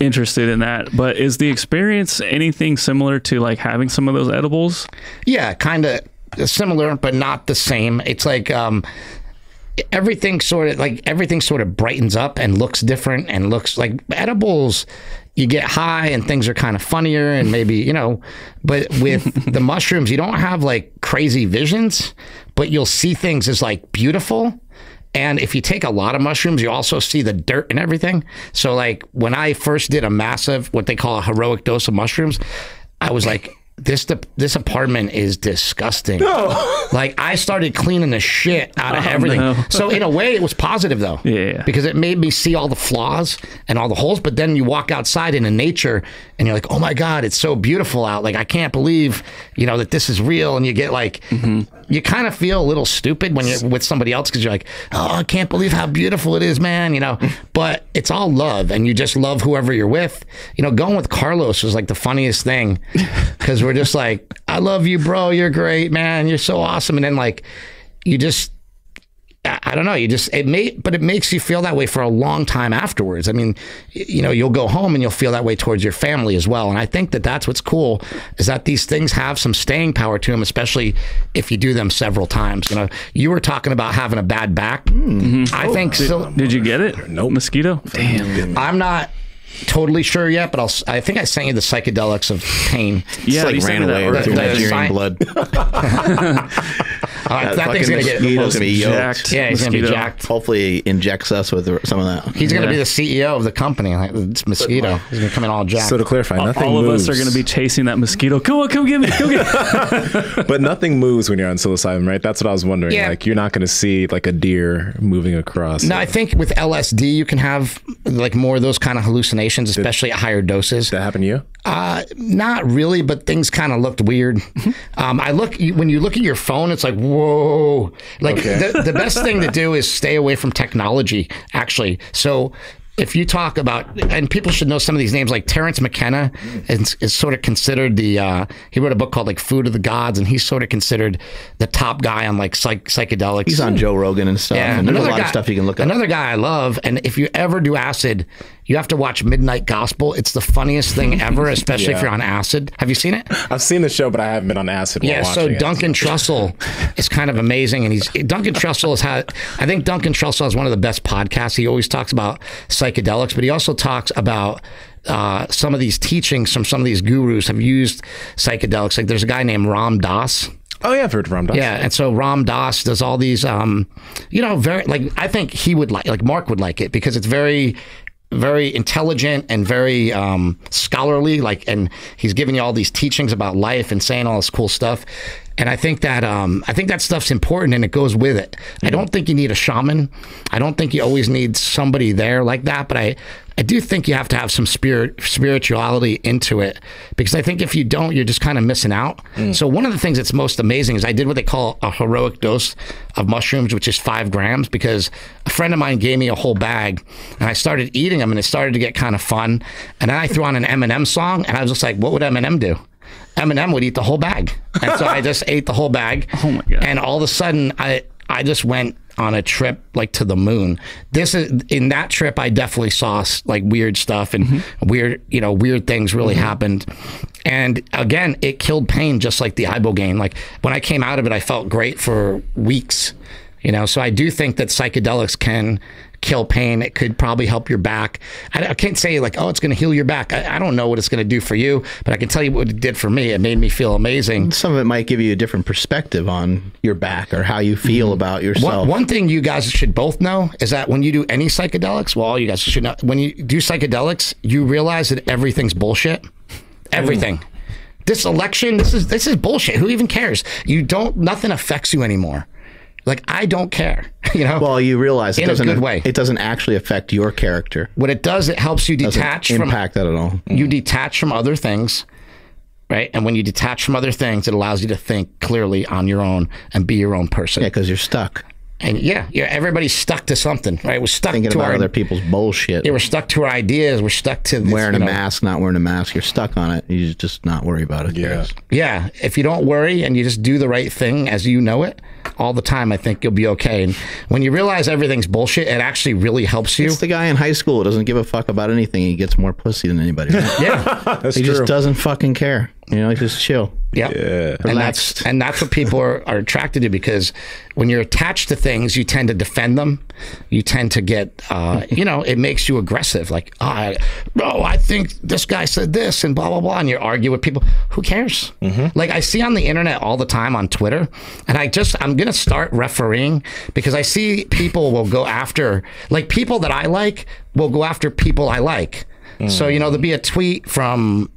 interested in that. But is the experience anything similar to like having some of those edibles? Yeah, kind of similar, but not the same. It's like everything sort of brightens up and looks different and looks like edibles. You get high and things are kind of funnier and maybe, you know, but with the mushrooms, you don't have like crazy visions, but you'll see things as like beautiful. And if you take a lot of mushrooms, you also see the dirt and everything. So like when I first did a massive, what they call a heroic dose of mushrooms, I was like, this apartment is disgusting. No. Like I started cleaning the shit out of everything. No. So in a way it was positive though. Yeah. Because it made me see all the flaws and all the holes. But then you walk outside into nature and you're like, oh my God, it's so beautiful out. Like I can't believe, you know, that this is real. And you get like, you kind of feel a little stupid when you're with somebody else because you're like, oh, I can't believe how beautiful it is, man. You know, but it's all love and you just love whoever you're with. You know, going with Carlos was like the funniest thing because we're just like, I love you, bro. You're great, man. You're so awesome. And then like, you just, I don't know. But it makes you feel that way for a long time afterwards. I mean, you know, you'll go home and you'll feel that way towards your family as well. And I think that that's what's cool is that these things have some staying power to them, especially if you do them several times. You know, you were talking about having a bad back. I think so. Did you get it? Nope. Mosquito? Damn. I'm not totally sure yet, but I think I sent you the psychedelics of pain. Yeah, like ran away through Nigerian blood. That thing's gonna get jacked. Yeah, he's gonna be jacked. Hopefully, he injects us with some of that. He's gonna be the CEO of the company. Like, it's mosquito. He's gonna come in all jacked. So to clarify, nothing all moves. of us are gonna be chasing that mosquito. Come on, come get me. Come get me. But nothing moves when you're on psilocybin, right? That's what I was wondering. Yeah. Like you're not gonna see like a deer moving across. No, I think with LSD you can have like more of those kind of hallucinations, especially at higher doses. Did that happen to you? Not really, but things kind of looked weird. When you look at your phone, it's like, whoa. Like the best thing to do is stay away from technology, actually. So if you talk about, and people should know some of these names, like Terence McKenna is sort of considered he wrote a book called like Food of the Gods, and he's sort of considered the top guy on like psychedelics. He's on Joe Rogan and stuff. Yeah, and there's a lot of stuff you can look at. Another guy I love, and if you ever do acid, you have to watch Midnight Gospel. It's the funniest thing ever, especially if you're on acid. Have you seen it? I've seen the show, but I haven't been on acid. Yeah, so Duncan Trussell is kind of amazing, and Duncan Trussell I think Duncan Trussell has one of the best podcasts. He always talks about psychedelics, but he also talks about some of these teachings from some of these gurus have used psychedelics. Like there's a guy named Ram Dass. Oh yeah, I've heard of Ram Dass. Yeah, and so Ram Dass does all these, very like I think he would like Mark would like it because it's very intelligent and very scholarly, and he's giving you all these teachings about life and saying all this cool stuff. And I think that stuff's important and it goes with it. I don't think you need a shaman. I don't think you always need somebody there like that, but I do think you have to have some spirituality into it, because I think if you don't, you're just kind of missing out. So one of the things that's most amazing is I did what they call a heroic dose of mushrooms, which is 5 grams, because a friend of mine gave me a whole bag and I started eating them and it started to get kind of fun. And then I threw on an Eminem song and I was just like, what would Eminem do? Eminem would eat the whole bag. And so I just ate the whole bag. Oh my God. And all of a sudden I just went on a trip like to the moon. This is in that trip I definitely saw like weird stuff and weird things really happened. And again, it killed pain just like the ibogaine. Like when I came out of it, I felt great for weeks. So I do think that psychedelics can kill pain. It could probably help your back. I can't say like, oh, it's going to heal your back. I don't know what it's going to do for you, but I can tell you what it did for me. It made me feel amazing. Some of it might give you a different perspective on your back or how you feel about yourself. One thing you guys should both know is that when you do any psychedelics, well, all you guys should know, when you do psychedelics, you realize that everything's bullshit. Everything. This election, this is bullshit. Who even cares? Nothing affects you anymore. Like, I don't care, Well, you realize in a good way. It doesn't actually affect your character. What it does, it helps you detach from impact that at all. You detach from other things, right? And when you detach from other things, it allows you to think clearly on your own and be your own person. Yeah, because you're stuck. And everybody's stuck to something, right? We're stuck thinking to about other people's bullshit. Yeah, we're stuck to our ideas. We're stuck to this, wearing a mask, not wearing a mask. You're stuck on it. You just not worry about it. Yeah. If you don't worry and you just do the right thing as you know it all the time, I think you'll be okay. And when you realize everything's bullshit, it actually really helps you. It's the guy in high school who doesn't give a fuck about anything. He gets more pussy than anybody. Yeah, he just doesn't fucking care. Just chill. Yeah. And that's what people are attracted to, because when you're attached to things, you tend to defend them. You tend to get, it makes you aggressive. Like, I think this guy said this and blah, blah, blah. And you argue with people. Who cares? Like I see on the internet all the time on Twitter, and I'm going to start refereeing, because I see people will go after, like people that I like will go after people I like. So, there'll be a tweet from,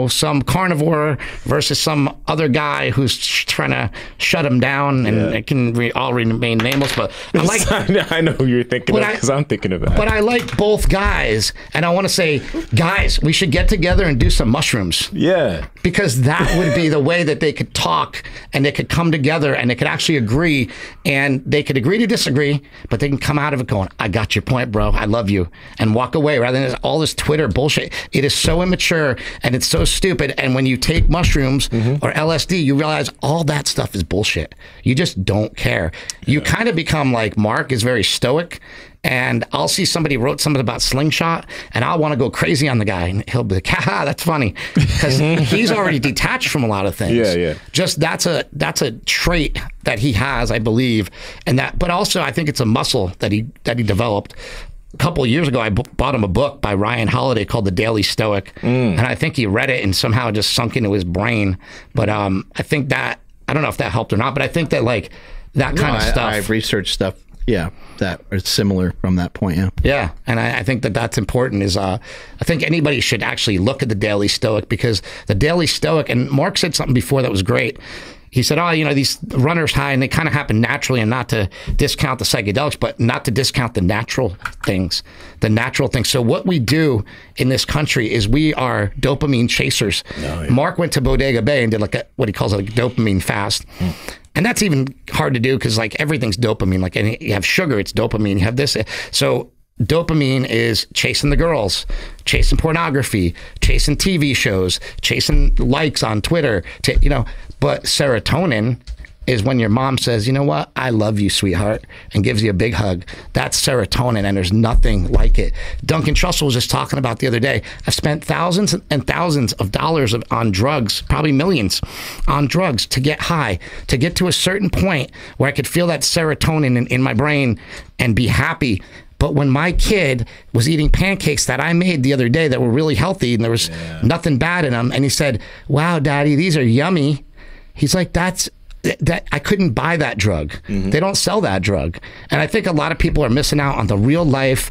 some carnivore versus some other guy who's trying to shut him down, and it can all remain nameless. But I know who you're thinking of, because I'm thinking of that. But I like both guys, and I want to say, guys, we should get together and do some mushrooms. Yeah. Because that would be the way that they could talk, and they could come together, and they could actually agree, and they could agree to disagree, but they can come out of it going, I got your point, bro. I love you, and walk away, rather than all this Twitter bullshit. It is so immature, and it's so stupid. And when you take mushrooms or LSD, you realize all that stuff is bullshit. You just don't care. You kind of become like Mark is very stoic, and I'll see somebody wrote something about slingshot, and I'll want to go crazy on the guy, and he'll be like, haha, that's funny, because he's already detached from a lot of things. Yeah. Just that's a trait that he has, I believe, and but also I think it's a muscle that he developed. A couple of years ago, I bought him a book by Ryan Holiday called The Daily Stoic, and I think he read it and somehow just sunk into his brain. But I think that, I don't know if that helped or not, but I think that like that kind of stuff. I've researched stuff, that are similar from that point, Yeah, and I think that that's important. I think anybody should actually look at The Daily Stoic, because The Daily Stoic, and Mark said something before that was great. He said, these runners high, and they kind of happen naturally, and not to discount the psychedelics, but not to discount the natural things. So what we do in this country is we are dopamine chasers. Mark went to Bodega Bay and did what he calls a dopamine fast. And that's even hard to do, because like everything's dopamine. Like, and you have sugar, it's dopamine. You have this. So dopamine is chasing the girls, chasing pornography, chasing TV shows, chasing likes on Twitter, but serotonin is when your mom says, you know what, I love you, sweetheart, and gives you a big hug. That's serotonin, and there's nothing like it. Duncan Trussell was just talking about the other day, I've spent thousands and thousands of dollars on drugs, probably millions on drugs, to get high, to get to a certain point where I could feel that serotonin in my brain and be happy. But when my kid was eating pancakes that I made the other day that were really healthy, and there was nothing bad in them, and he said, wow, Daddy, these are yummy. He's like, that I couldn't buy that drug. They don't sell that drug. And I think a lot of people are missing out on the real life,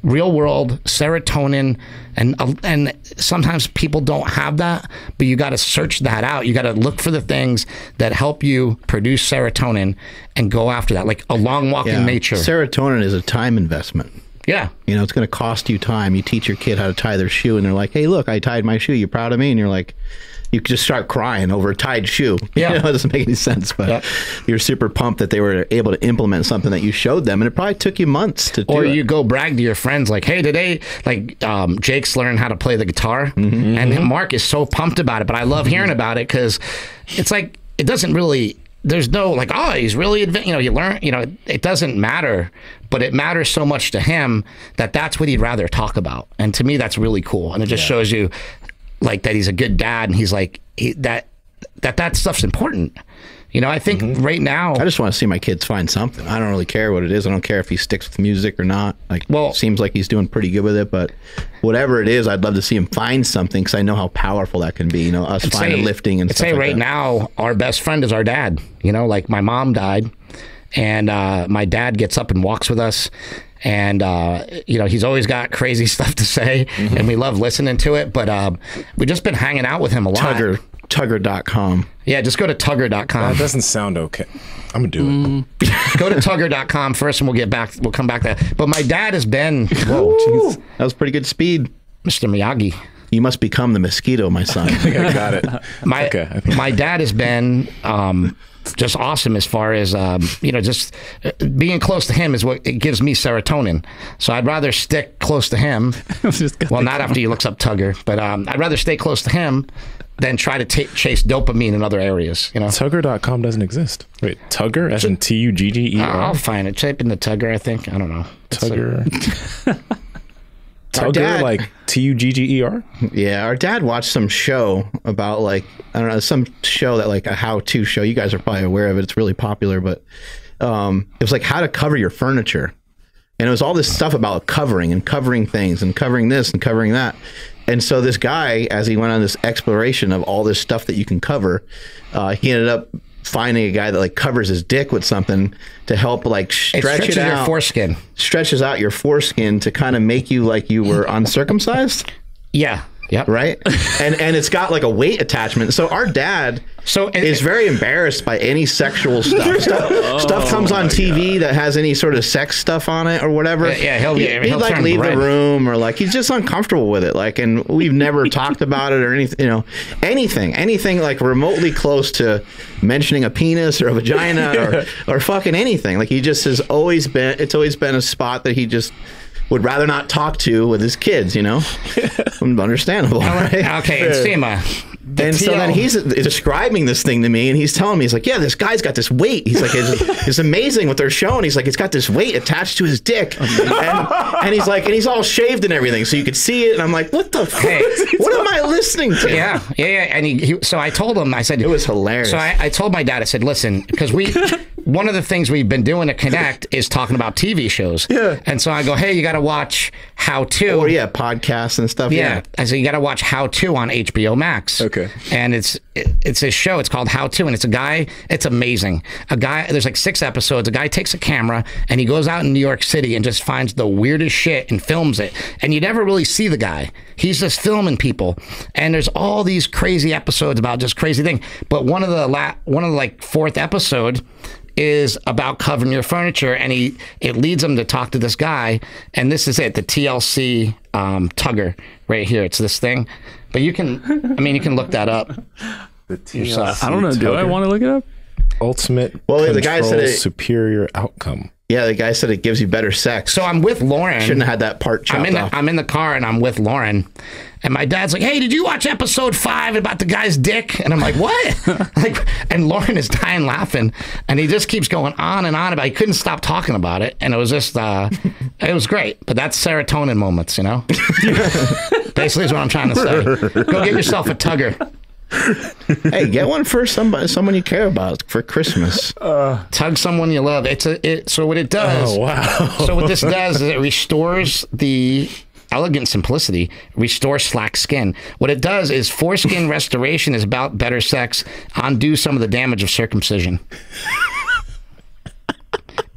real world serotonin, and sometimes people don't have that, but you got to search that out. You got to look for the things that help you produce serotonin and go after that, like a long walk in nature. Serotonin is a time investment. Yeah. It's going to cost you time. You teach your kid how to tie their shoe, and they're like, hey, look, I tied my shoe. You proud of me? And you're like, you could just start crying over a tied shoe. Yeah. It doesn't make any sense, but you're super pumped that they were able to implement something that you showed them, and it probably took you months to do. Or you go brag to your friends like, hey, today, like Jake's learned how to play the guitar, and Mark is so pumped about it, but I love hearing about it, because it's like, it doesn't really there's no like, oh, he's really you know, you learn, you know, it doesn't matter, but it matters so much to him that that's what he'd rather talk about. And to me, that's really cool. And it just shows you like that he's a good dad, and he's like that stuff's important. You know, I think right now, I just want to see my kids find something. I don't really care what it is. I don't care if he sticks with music or not. Like, well, seems like he's doing pretty good with it, but whatever it is, I'd love to see him find something, because I know how powerful that can be. You know, us finding lifting and stuff like that. I'd say right now, our best friend is our dad. You know, like my mom died, and my dad gets up and walks with us. And, you know, he's always got crazy stuff to say, and we love listening to it. But we've just been hanging out with him a lot. Tugger.com. Yeah, just go to Tugger.com. That doesn't sound okay. I'm going to do it. Go to Tugger.com first, and we'll come back to that. But my dad has been... Whoa, geez. That was pretty good speed. Mr. Miyagi. You must become the mosquito, my son. I think I got it. My dad has been... just awesome as far as you know, just being close to him is what it gives me serotonin. So I'd rather stick close to him. Well, not after he looks up Tugger, but I'd rather stay close to him than try to chase dopamine in other areas. You know, Tugger.com doesn't exist. Wait, Tugger as in Tugger? I'll find it. Type in the Tugger. I think, I don't know. Tugger. Tugger, like Tugger? Yeah, our dad watched some show about, like, I don't know, some show that, like, a how-to show. You guys are probably aware of it. It's really popular, but it was like how to cover your furniture. And it was all this stuff about covering and covering things and covering this and covering that. And so this guy, as he went on this exploration of all this stuff that you can cover, he ended up finding a guy that like covers his dick with something to help like stretch it out. Your foreskin. Stretches out your foreskin to kind of make you like you were uncircumcised. Yeah. Yep. Right. And it's got like a weight attachment. So our dad is very embarrassed by any sexual stuff. Stuff comes on TV that has any sort of sex stuff on it or whatever. Yeah, he'll like leave the room, or like he's just uncomfortable with it. Like, and we've never talked about it or anything, you know, anything like remotely close to mentioning a penis or a vagina or fucking anything. Like he just has always been, it's always been a spot that he just would rather not talk to with his kids, you know? Understandable, right? Okay, Nsima. And so then he's describing this thing to me, and he's telling me, he's like, yeah, this guy's got this weight. He's like, it's amazing what they're showing. He's like, it's got this weight attached to his dick. And he's like, and he's all shaved and everything, so you could see it. And I'm like, what the fuck? What am I listening to? Yeah. And so I told him, I said... It was hilarious. So I told my dad, I said, listen, because one of the things we've been doing to connect is talking about TV shows. Yeah. And so I go, hey, you got to watch How To. Oh, yeah, podcasts and stuff. Yeah. I said, you got to watch How To on HBO Max. Okay. And it's a show. It's called How To, and it's a guy. It's amazing. There's like 6 episodes. A guy takes a camera, and he goes out in New York City and just finds the weirdest shit and films it. And you never really see the guy. He's just filming people. And there's all these crazy episodes about just crazy things. But one of the like 4th episode is about covering your furniture, and it leads him to talk to this guy, and this is it, the TLC Tugger right here. It's this thing, but you can look that up. The TLC I don't know. Do I want to look it up? Ultimate the guy said superior outcome. Yeah, the guy said it gives you better sex. So I'm with Lauren. Shouldn't have had that part chopped off. I'm in the car, and I'm with Lauren. And my dad's like, hey, did you watch episode 5 about the guy's dick? And I'm like, what? And Lauren is dying laughing. And he just keeps going on and on about it. He couldn't stop talking about it. And it was just, it was great. But that's serotonin moments, you know? Basically is what I'm trying to say. Go get yourself a Tugger. Hey, get one for someone you care about for Christmas. Tug someone you love. So what it does. Oh, wow. So what this does is it restores the elegant simplicity, restore slack skin. What it does is foreskin restoration is about better sex, undo some of the damage of circumcision.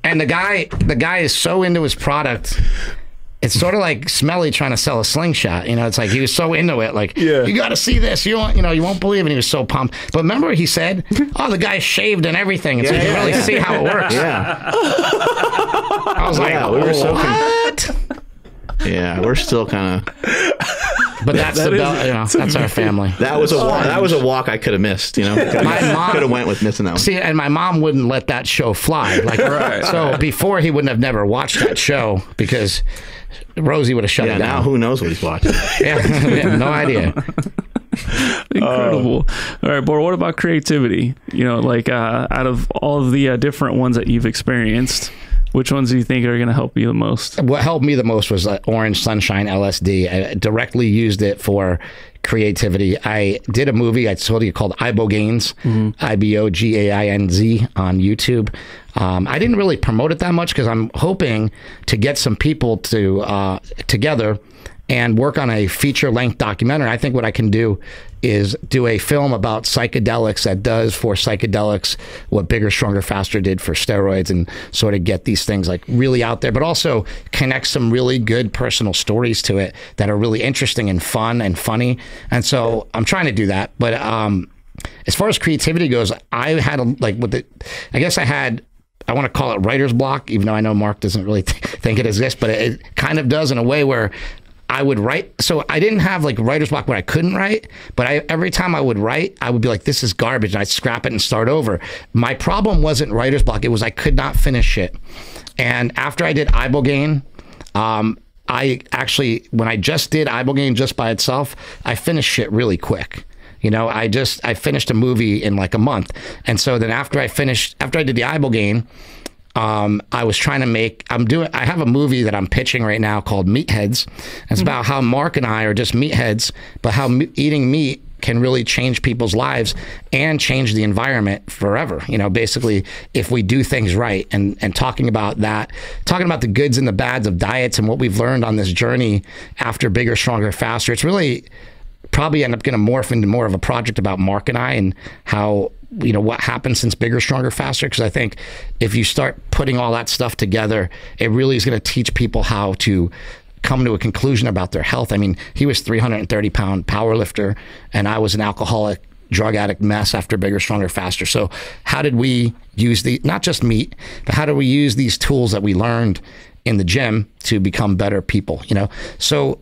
And the guy is so into his product. It's sort of like Smelly trying to sell a slingshot. You know, it's like he was so into it. Like, you got to see this. You won't believe it. And he was so pumped. But remember, he said, "Oh, the guy's shaved and everything." And so you can really see how it works. Yeah. I was like, we were so what? Yeah, we're still kind of. But that's that's our family. That was a walk. That was a walk I could have missed. You know, my mom could have went with missing that one. See, and my mom wouldn't let that show fly. Like, so before he wouldn't have never watched that show because Rosie would have shut it down. Now who knows what he's watching? Yeah, no idea. Incredible. All right, Bor, what about creativity? You know, like out of all of the different ones that you've experienced, which ones do you think are going to help you the most? What helped me the most was Orange Sunshine LSD. I directly used it for creativity. I did a movie, I told you, called Ibogaines, Ibogainz on YouTube. I didn't really promote it that much because I'm hoping to get some people to together and work on a feature-length documentary. I think what I can do is do a film about psychedelics that does for psychedelics what Bigger, Stronger, Faster did for steroids, and sort of get these things like really out there, but also connect some really good personal stories to it that are really interesting and fun and funny. And so I'm trying to do that. But as far as creativity goes, I had I want to call it writer's block, even though I know Mark doesn't really think it exists, but it kind of does in a way where I would write. So I didn't have like writer's block where I couldn't write, but every time I would write, I would be like, this is garbage, and I'd scrap it and start over. My problem wasn't writer's block. It was I could not finish it. And after I did Ibogaine, I actually, when I just did Ibogaine just by itself, I finished shit really quick. You know, I finished a movie in like a month. And so then after I did the Ibogaine, I was trying to I have a movie that I'm pitching right now called Meatheads. It's about how Mark and I are just meatheads, but how eating meat can really change people's lives and change the environment forever. You know, basically, if we do things right, and talking about the goods and the bads of diets and what we've learned on this journey after Bigger, Stronger, Faster. It's really probably end up going to morph into more of a project about Mark and I and how, you know, what happened since Bigger, Stronger, Faster. Because I think if you start putting all that stuff together, it really is going to teach people how to come to a conclusion about their health. I mean, he was 330-pound power lifter, and I was an alcoholic, drug addict mess after Bigger, Stronger, Faster. So how did we use not just meat, but how do we use these tools that we learned in the gym to become better people, you know? So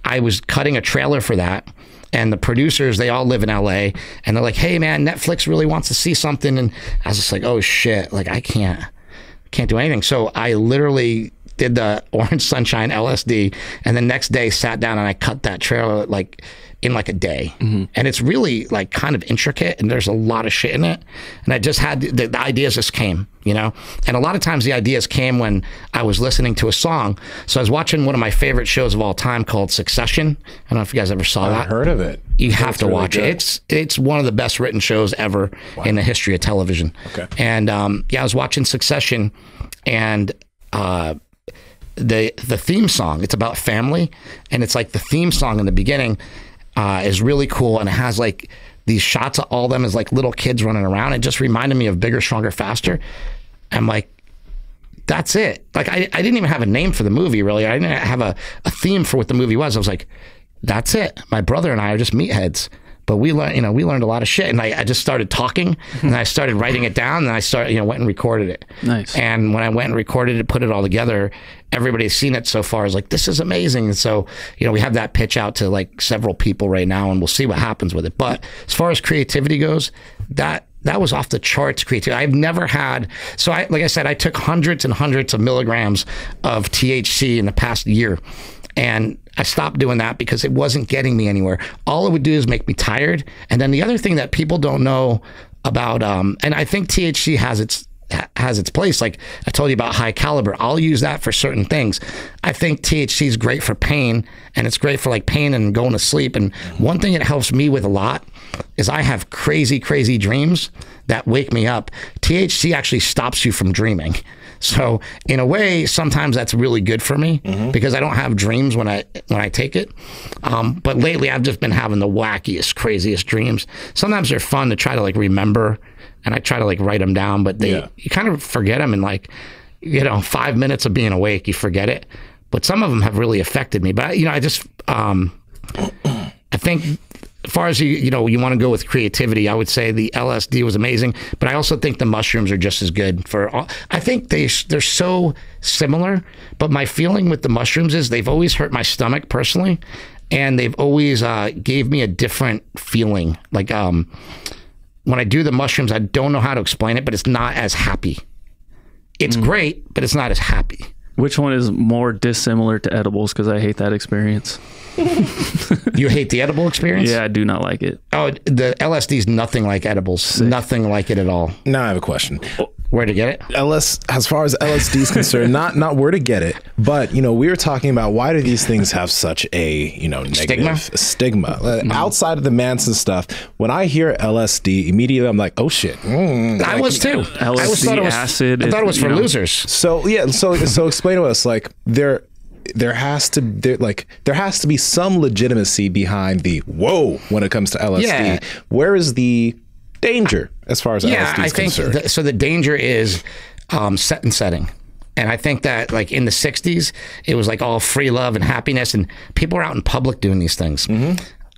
I was cutting a trailer for that, and the producers, they all live in LA, and they're like, hey man, Netflix really wants to see something. And I was just like, oh shit, like I can't do anything. So I literally did the Orange Sunshine LSD, and the next day sat down and I cut that trailer like in like a day. And it's really like kind of intricate, and there's a lot of shit in it. And I just had the ideas just came, you know? And a lot of times the ideas came when I was listening to a song. So I was watching one of my favorite shows of all time called Succession. I don't know if you guys ever saw that. I've heard of it. You have to watch it. It's one of the best written shows ever in the history of television. Okay. And I was watching Succession, and the theme song, it's about family, and it's like the theme song in the beginning is really cool, and it has like these shots of all of them as like little kids running around. It just reminded me of Bigger, Stronger, Faster. I'm like, that's it. Like I didn't even have a name for the movie, really. I didn't have a theme for what the movie was. I was like, that's it. My brother and I are just meatheads. But we learned a lot of shit, and I just started talking, and I started writing it down, and I went and recorded it. Nice. And when I went and recorded it, put it all together, everybody's seen it so far is like, this is amazing. And so, you know, we have that pitch out to like several people right now, and we'll see what happens with it. But as far as creativity goes, that was off the charts creativity. I've never had, like I said, I took hundreds and hundreds of milligrams of THC in the past year. And I stopped doing that because it wasn't getting me anywhere. All it would do is make me tired. And then the other thing that people don't know about, and I think THC has its place. Like I told you about high caliber. I'll use that for certain things. I think THC is great for pain, and it's great for like pain and going to sleep. And one thing it helps me with a lot is I have crazy, crazy dreams that wake me up. THC actually stops you from dreaming. So in a way, sometimes that's really good for me because I don't have dreams when I take it. But lately I've just been having the wackiest, craziest dreams. Sometimes they're fun to try to like remember, and I try to like write them down, but you kind of forget them in like, 5 minutes of being awake, you forget it. But some of them have really affected me. But I just, I think as far as you want to go with creativity, I would say the LSD was amazing, but I also think the mushrooms are just as good for all. I think they're so similar, but my feeling with the mushrooms is they've always hurt my stomach personally, and they've always gave me a different feeling. Like when I do the mushrooms, I don't know how to explain it, but it's not as happy. It's great, but it's not as happy. Which one is more dissimilar to edibles? Because I hate that experience. You hate the edible experience? Yeah, I do not like it. Oh, the LSD is nothing like edibles. Sick. Nothing like it at all. Now I have a question. Where to get it? As far as LSD is concerned, not where to get it, but we were talking about why do these things have such a negative stigma? Outside of the Manson stuff, when I hear LSD, immediately I'm like, oh shit. I was too. LSD, acid. I thought it was for losers. So yeah, so explain to us, like there has to be some legitimacy behind the whoa when it comes to LSD. Yeah. Where is the danger as far as LSD is concerned? So the danger is set and setting. And I think that like in the 60s, it was like all free love and happiness, and people were out in public doing these things.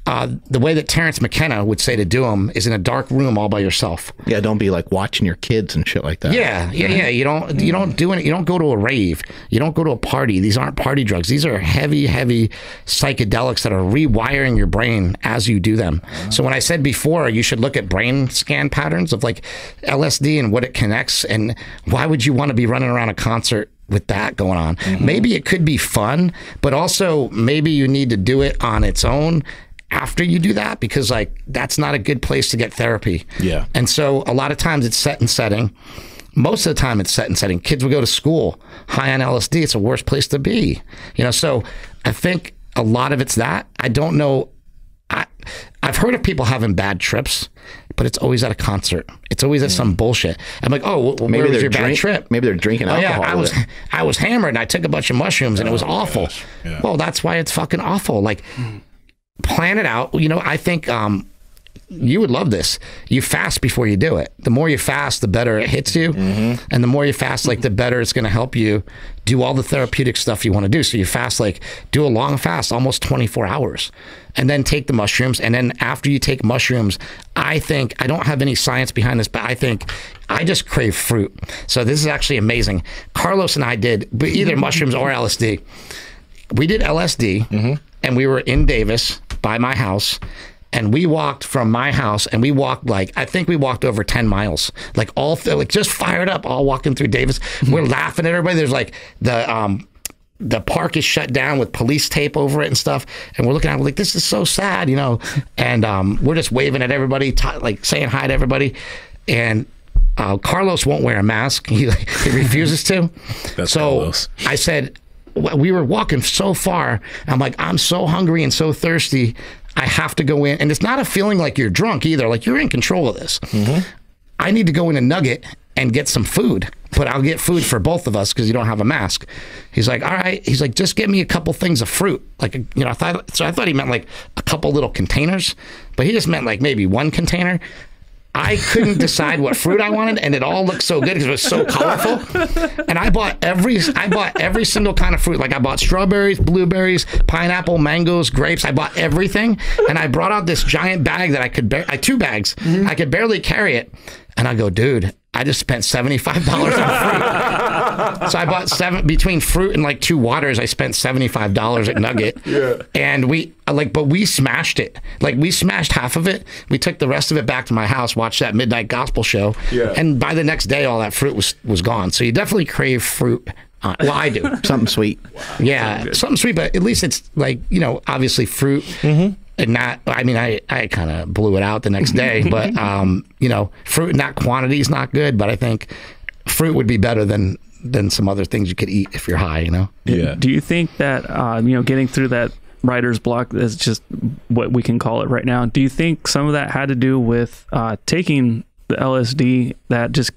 The way that Terrence McKenna would say to do them is in a dark room all by yourself. Yeah, don't be like watching your kids and shit like that. Yeah. You don't do it. You don't go to a rave. You don't go to a party. These aren't party drugs. These are heavy psychedelics that are rewiring your brain as you do them. So when I said before, you should look at brain scan patterns of like LSD and what it connects, and why would you want to be running around a concert with that going on? Maybe it could be fun, but also maybe you need to do it on its own after you do that, because like that's not a good place to get therapy. Yeah. And so a lot of times it's set and setting. Most of the time it's set and setting. Kids will go to school high on LSD. It's the worst place to be. So I think a lot of it's that. I don't know. I've heard of people having bad trips, but it's always at a concert. It's always at some bullshit. I'm like, oh, well, maybe there's your bad trip. Maybe they're drinking alcohol. Yeah, I was hammered and I took a bunch of mushrooms and it was awful. Yeah. Well, that's why it's fucking awful. Like, plan it out. I think you would love this. You fast before you do it. The more you fast, the better it hits you. And the more you fast, like the better it's going to help you do all the therapeutic stuff you want to do. So you fast, like do a long fast, almost 24 hours, and then take the mushrooms. And then after you take mushrooms, I think, I don't have any science behind this, but I think I just crave fruit. So this is actually amazing. Carlos and I did either mushrooms or LSD. We did LSD and we were in Davis by my house. And we walked from my house, and we walked I think we walked over 10 miles, like just fired up, all walking through Davis. We're laughing at everybody. There's like the park is shut down with police tape over it and stuff. And we're looking at it, we're like, this is so sad, and we're just waving at everybody, like saying hi to everybody. And Carlos won't wear a mask. He refuses to. That's so Carlos. I said, we were walking so far. I'm like, I'm so hungry and so thirsty. I have to go in. And it's not a feeling like you're drunk either. Like, you're in control of this. I need to go in a Nugget and get some food, but I'll get food for both of us because you don't have a mask. He's like, all right. He's like, just get me a couple things of fruit. Like, I thought he meant like a couple little containers, but he just meant like maybe one container. I couldn't decide what fruit I wanted, and it all looked so good because it was so colorful. And I bought every single kind of fruit. Like, I bought strawberries, blueberries, pineapple, mangoes, grapes. I bought everything, and I brought out this giant bag that I could 2 bags. I could barely carry it. And I go, dude, I just spent $75 on fruit. So I bought between fruit and like 2 waters, I spent $75 at Nugget. Yeah. And but we smashed it. Like, we smashed half of it. We took the rest of it back to my house, watched that midnight gospel show. Yeah. And by the next day, all that fruit was gone. So you definitely crave fruit. Well, I do. Something sweet. Yeah, something sweet, but at least it's like, obviously fruit. And not, I mean, I kind of blew it out the next day, but, fruit in that quantity is not good, but I think fruit would be better than some other things you could eat if you're high, Yeah. Do you think that, getting through that writer's block, is just what we can call it right now, do you think some of that had to do with taking the LSD that just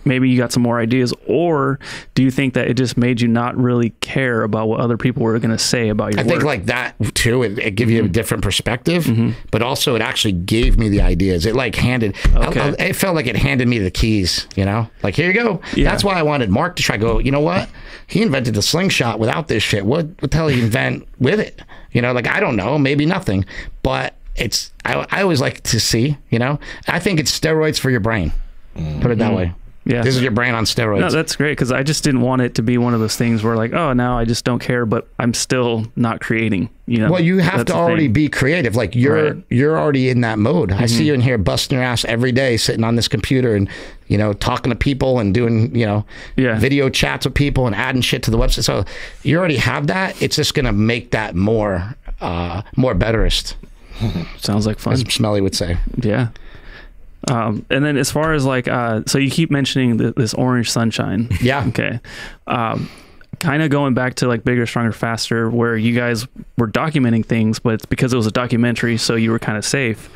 maybe you got some more ideas, or do you think that it just made you not really care about what other people were going to say about your work? I think like that too, it gave you a different perspective, but also it actually gave me the ideas. It like it felt like it handed me the keys, like, here you go. Yeah. That's why I wanted Mark to try go, you know what? He invented the slingshot without this shit. What the hell did he invent with it? Like, I don't know, maybe nothing, but I always like to see, I think it's steroids for your brain. Put it that way. Yeah. This is your brain on steroids. No, that's great, because I just didn't want it to be one of those things where like, oh, now I just don't care, but I'm still not creating. You know. Well, you have to already be creative. Like you're already in that mode. I see you in here busting your ass every day, sitting on this computer and talking to people and doing video chats with people and adding shit to the website. So you already have that. It's just gonna make that more betterist. Sounds like fun. As Smelly would say. Yeah. And then as far as like, so you keep mentioning this orange sunshine. Yeah. Okay. Kind of going back to like Bigger, Stronger, Faster, where you guys were documenting things, but it's because it was a documentary, so you were kind of safe.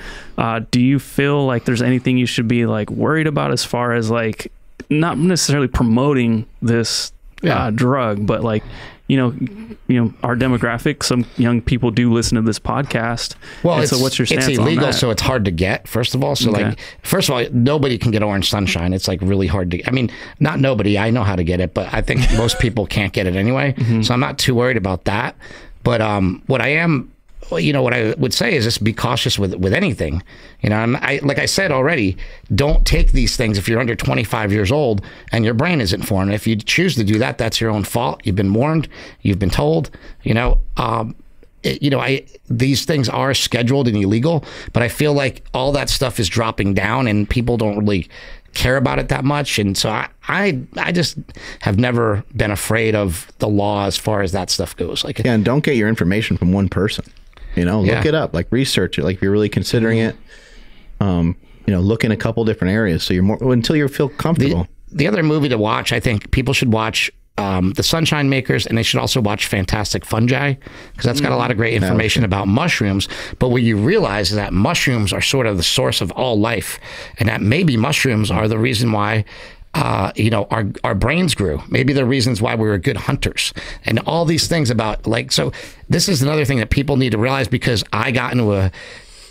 Do you feel like there's anything you should be like worried about as far as like not necessarily promoting this drug, but like, our demographic, some young people do listen to this podcast. Well, so what's your stance on that? It's illegal, so it's hard to get, first of all. So like, first of all, nobody can get orange sunshine. It's like really hard to, I mean, not nobody, I know how to get it, but I think most people can't get it anyway. So I'm not too worried about that. But what I am, what I would say is just be cautious with anything. Like I said already, don't take these things if you're under 25 years old and your brain isn't formed. If you choose to do that, that's your own fault. You've been warned. You've been told. These things are scheduled and illegal, but I feel like all that stuff is dropping down and people don't really care about it that much. And so I just have never been afraid of the law as far as that stuff goes. Like, and don't get your information from one person. Look it up, like research it, like if you're really considering it, look in a couple different areas. So you're until you feel comfortable. The other movie to watch, I think people should watch The Sunshine Makers, and they should also watch Fantastic Fungi, because that's got a lot of great information about mushrooms. But what you realize is that mushrooms are sort of the source of all life, and that maybe mushrooms are the reason why our brains grew. Maybe the reasons why we were good hunters, and all these things about so this is another thing that people need to realize, because I got into a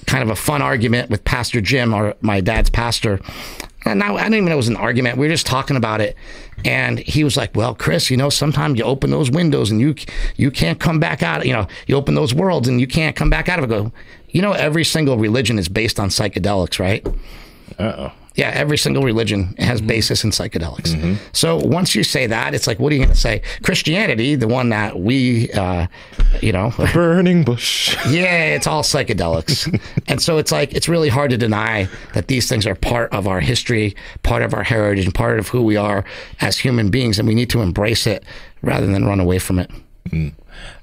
kind of a fun argument with Pastor Jim, or my dad's pastor. And I didn't even know it was an argument. We were just talking about it. And he was like, well, Chris, sometimes you open those windows and you can't come back out. You open those worlds and you can't come back out of it. I go, every single religion is based on psychedelics, right? Uh-oh. Yeah, every single religion has basis in psychedelics. So once you say that, it's like, what are you going to say? Christianity, the one that we, a burning bush. Yeah, it's all psychedelics. And so it's like, it's really hard to deny that these things are part of our history, part of our heritage, and part of who we are as human beings. And we need to embrace it rather than run away from it.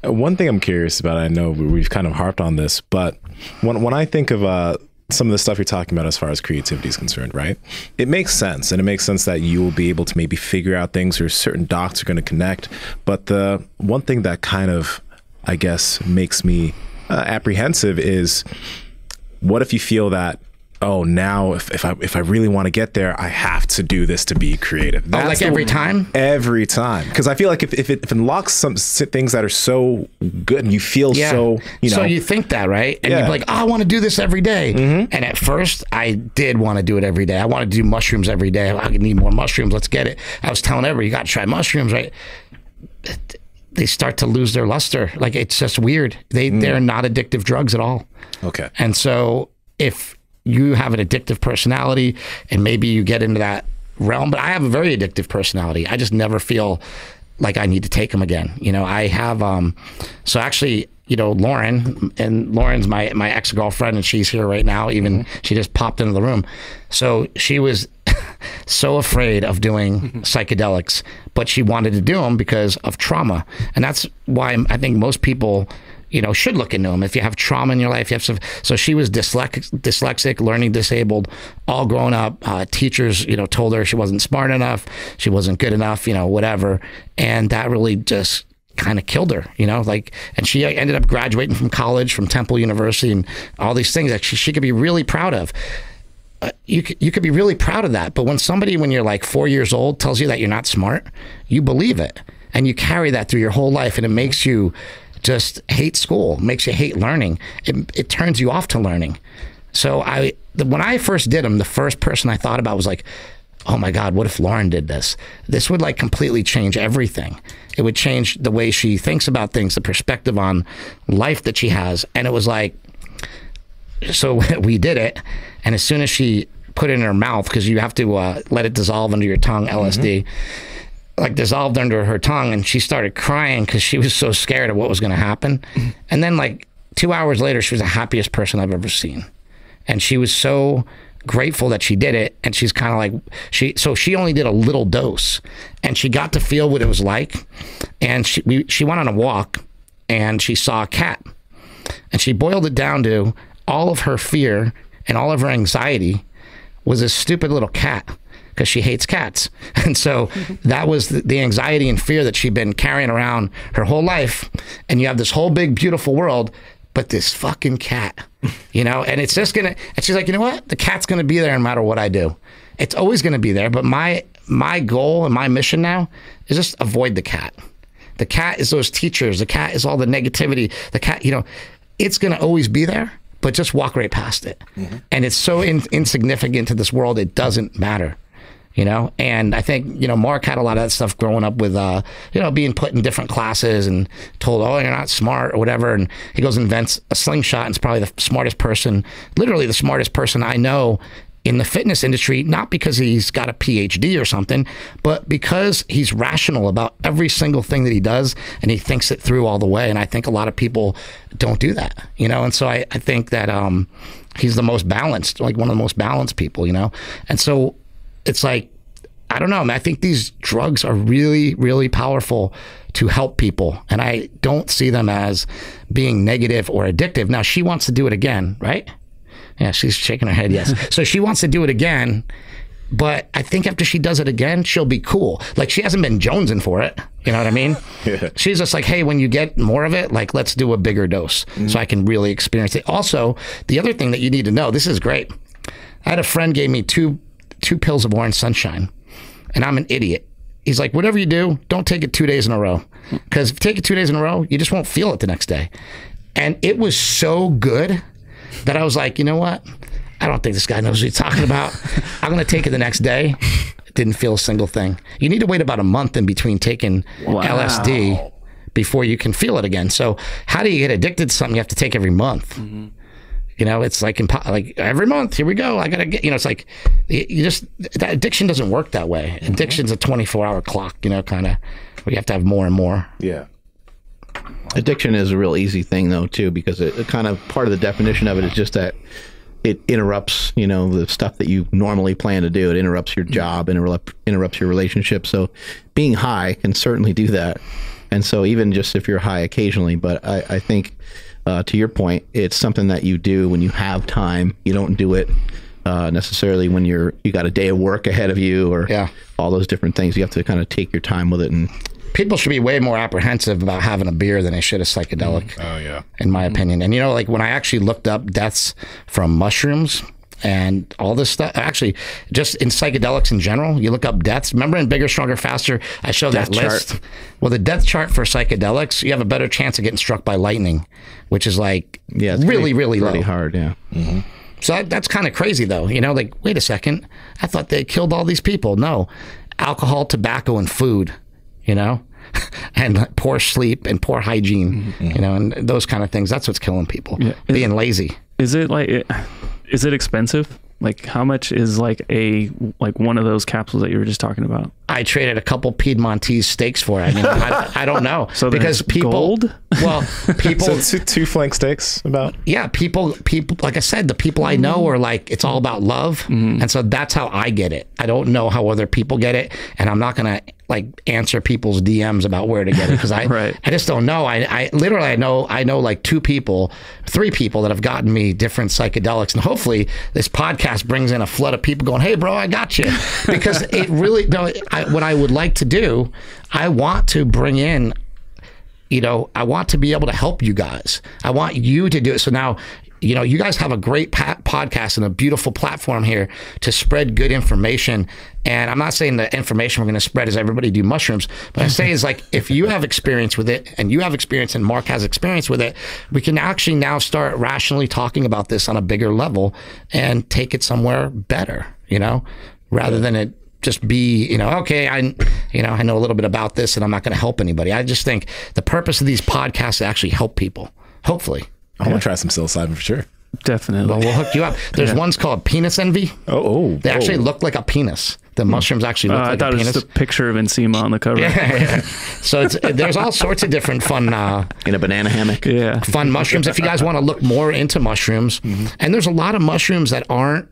One thing I'm curious about, I know we've kind of harped on this, but when I think of some of the stuff you're talking about as far as creativity is concerned, right? It makes sense. And it makes sense that you will be able to maybe figure out things, or certain dots are going to connect. But the one thing that kind of, I guess, makes me apprehensive is, what if you feel that, oh, now if I really want to get there, I have to do this to be creative. That's like every time? Every time. Because I feel like if it unlocks some things that are so good and you feel so, So you think that, right? And you're like, oh, I want to do this every day. And at first, I did want to do it every day. I wanted to do mushrooms every day. I need more mushrooms. Let's get it. I was telling everybody, you got to try mushrooms, right? They start to lose their luster. Like, it's just weird. They're not addictive drugs at all. Okay. And so if you have an addictive personality and maybe you get into that realm, but I have a very addictive personality. I just never feel like I need to take them again. I have, so actually, Lauren, and Lauren's my ex-girlfriend, and she's here right now. Even she just popped into the room. So she was so afraid of doing psychedelics, but she wanted to do them because of trauma. And that's why I think most people, should look into them. If you have trauma in your life, you have so she was dyslexic, learning disabled, all grown up. Teachers, told her she wasn't smart enough, she wasn't good enough, whatever. And that really just kind of killed her, and she ended up graduating from college, from Temple University, and all these things that she could be really proud of. You could be really proud of that. But when you're like 4 years old tells you that you're not smart, you believe it. And you carry that through your whole life, and it makes you just hate school, makes you hate learning. It turns you off to learning. So when I first did them, the first person I thought about was like, oh my God, what if Lauren did this? This would like completely change everything. It would change the way she thinks about things, the perspective on life that she has. And it was like, so we did it. And as soon as she put it in her mouth because you have to let it dissolve under your tongue, LSD. Like dissolved under her tongue, and she started crying because she was so scared of what was going to happen. And then like 2 hours later, she was the happiest person I've ever seen. And she was so grateful that she did it. And she's kind of like, she only did a little dose, and she got to feel what it was like. And she went on a walk, and she saw a cat, and she boiled it down to all of her fear and all of her anxiety was this stupid little cat, because she hates cats. And so that was the anxiety and fear that she'd been carrying around her whole life. And you have this whole big, beautiful world, but this fucking cat, you know, and it's just gonna, and she's like, you know what? The cat's gonna be there no matter what I do. It's always gonna be there. But my goal and my mission now is just avoid the cat. The cat is those teachers. The cat is all the negativity. The cat, you know, it's gonna always be there, but just walk right past it. And it's so insignificant to this world, it doesn't matter. You know, and I think, you know, Mark had a lot of that stuff growing up with, you know, being put in different classes and told, oh, you're not smart or whatever. And he goes and invents a slingshot, and it's probably the smartest person, literally the smartest person I know in the fitness industry, not because he's got a PhD or something, but because he's rational about every single thing that he does, and he thinks it through all the way. And I think a lot of people don't do that, you know, and so I think that he's the most balanced, like one of the most balanced people, you know, and so it's like, I don't know, man, I think these drugs are really, really powerful to help people. And I don't see them as being negative or addictive. Now, she wants to do it again, right? Yeah, she's shaking her head, yes. So she wants to do it again. But I think after she does it again, she'll be cool. Like, she hasn't been jonesing for it. You know what I mean? Yeah. She's just like, hey, when you get more of it, like, let's do a bigger dose so I can really experience it. Also, the other thing that you need to know, this is great. I had a friend gave me two pills of orange sunshine, and I'm an idiot. He's like, whatever you do, don't take it 2 days in a row, because if you take it 2 days in a row, you just won't feel it the next day. And it was so good that I was like, you know what? I don't think this guy knows what he's talking about. I'm going to take it the next day. Didn't feel a single thing. You need to wait about a month in between taking LSD before you can feel it again. So how do you get addicted to something you have to take every month? You know, it's like every month, here we go. I got to get, you know, it's like, you just, that addiction doesn't work that way. Addiction's a 24-hour clock, you know, kind of, where you have to have more and more. Yeah. Addiction is a real easy thing, though, too, because it kind of, part of the definition of it is just that it interrupts, you know, the stuff that you normally plan to do. It interrupts your job, interrupts your relationship. So being high can certainly do that. And so even just if you're high occasionally, but I think, to your point, it's something that you do when you have time. You don't do it necessarily when you got a day of work ahead of you, or all those different things. You have to kind of take your time with it. And people should be way more apprehensive about having a beer than they should a psychedelic. Oh yeah, in my opinion. And you know, like when I actually looked up deaths from mushrooms and all this stuff, actually just in psychedelics in general, you look up deaths. Remember in Bigger, Stronger, Faster, I showed that list. Well, the death chart for psychedelics, you have a better chance of getting struck by lightning, which is like really low. Hard, yeah. So that's kind of crazy, though. You know, like, wait a second, I thought they killed all these people. No, alcohol, tobacco, and food, you know, and poor sleep and poor hygiene, you know, and those kind of things. That's what's killing people. Yeah. Being lazy. Is it expensive? Like, how much is like one of those capsules that you were just talking about? I traded a couple Piedmontese steaks for it. I mean, I don't know. So because people, gold? Well, people. So two flank steaks about? Yeah, people. Like I said, the people I know are like, it's all about love, and so that's how I get it. I don't know how other people get it, and I'm not gonna like answer people's DMs about where to get it, because I just don't know. I literally I know like 3 people that have gotten me different psychedelics, and hopefully this podcast brings in a flood of people going, hey bro, I got you. Because it really, no, what I would like to do, I want to bring in, you know, I want to be able to help you guys. I want you to do it. So now, you know, you guys have a great podcast and a beautiful platform here to spread good information. And I'm not saying the information we're going to spread is everybody do mushrooms, but I say is like, if you have experience with it and you have experience and Mark has experience with it, we can actually now start rationally talking about this on a bigger level and take it somewhere better, you know, rather than it just be, you know, okay, I know a little bit about this and I'm not going to help anybody. I just think the purpose of these podcasts is to actually help people, hopefully. I want to try some psilocybin for sure. Definitely. Well, we'll hook you up. There's ones called penis envy. They actually look like a penis. The mushrooms actually look like a penis. I thought it was just a picture of Nsima on the cover. Yeah. So there's all sorts of different fun... in a banana hammock. Yeah. Fun mushrooms. If you guys want to look more into mushrooms. And there's a lot of mushrooms that aren't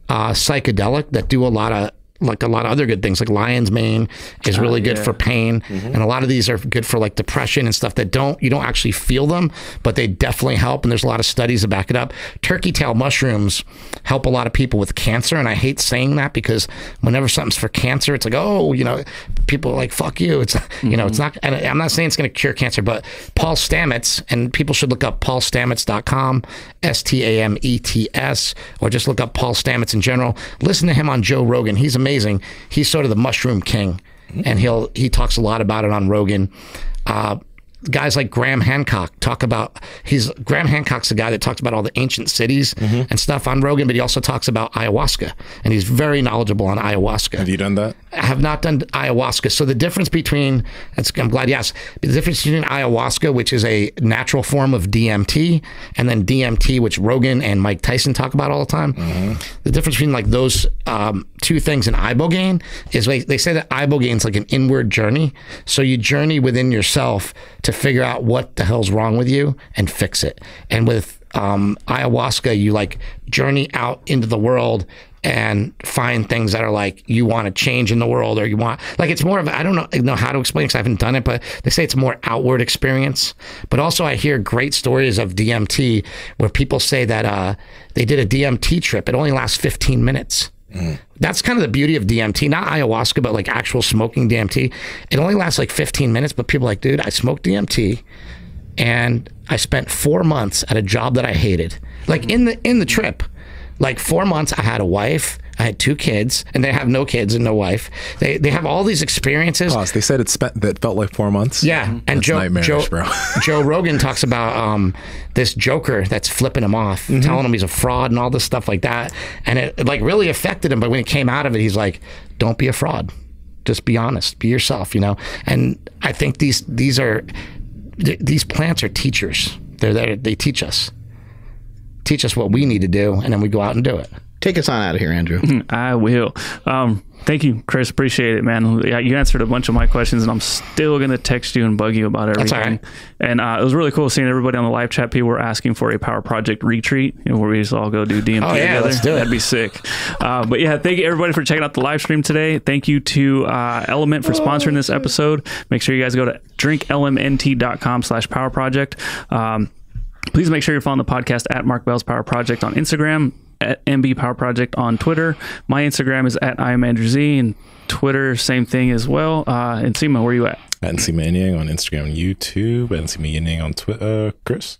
psychedelic that do a lot of other good things, like lion's mane is really good for pain, and a lot of these are good for like depression and stuff that you don't actually feel them, but they definitely help, and there's a lot of studies to back it up. Turkey tail mushrooms help a lot of people with cancer, and I hate saying that because whenever something's for cancer, it's like, oh, you know, people are like, fuck you. It's, you know, it's not, and I'm not saying it's going to cure cancer, but Paul Stamets, and people should look up paulstamets.com, Stamets, or just look up Paul Stamets in general. Listen to him on Joe Rogan. He's amazing. He's sort of the mushroom king, and he talks a lot about it on Rogan. Guys like Graham Hancock Graham Hancock's the guy that talks about all the ancient cities and stuff on Rogan, but he also talks about ayahuasca, and he's very knowledgeable on ayahuasca. Have you done that? I have not done ayahuasca. So the difference between, I'm glad you asked, the difference between ayahuasca, which is a natural form of DMT, and then DMT, which Rogan and Mike Tyson talk about all the time. The difference between like those two things in ibogaine is they say that ibogaine is like an inward journey. So you journey within yourself to figure out what the hell's wrong with you and fix it. And with ayahuasca, you like journey out into the world and find things that are like you want to change in the world, or you want, like, it's more of, I don't know how to explain it because I haven't done it, but they say it's a more outward experience. But also I hear great stories of DMT where people say that they did a DMT trip. It only lasts 15 minutes. That's kind of the beauty of DMT, not ayahuasca, but like actual smoking DMT. It only lasts like 15 minutes, but people are like, dude, I smoked DMT and I spent 4 months at a job that I hated. Like in the trip, like 4 months, I had a wife, I had 2 kids, and they have no kids and no wife. They have all these experiences. Pause. They said that felt like 4 months. Yeah, and Joe Rogan talks about this joker that's flipping him off, telling him he's a fraud and all this stuff like that, and it like really affected him. But when he came out of it, he's like, "Don't be a fraud. Just be honest. Be yourself." You know. And I think these plants are teachers. They're there. They teach us what we need to do, and then we go out and do it. Take us on out of here, Andrew. I will. Thank you, Chris. Appreciate it, man. Yeah, you answered a bunch of my questions, and I'm still going to text you and bug you about everything. That's all right. And it was really cool seeing everybody on the live chat. People were asking for a Power Project retreat, where we just all go do DMT together. Let's do it. That'd be sick. But yeah, thank you everybody for checking out the live stream today. Thank you to Element for sponsoring this episode. Make sure you guys go to drinklmnt.com/Power Project. Please make sure you're following the podcast at Mark Bell's Power Project on Instagram, at MB Power Project on Twitter. My Instagram is at IamAndrewZ, and Twitter, same thing as well. And Nsima, where are you at? At Nsima Inyang on Instagram and YouTube, and Nsima Inyang on Twitter. Chris?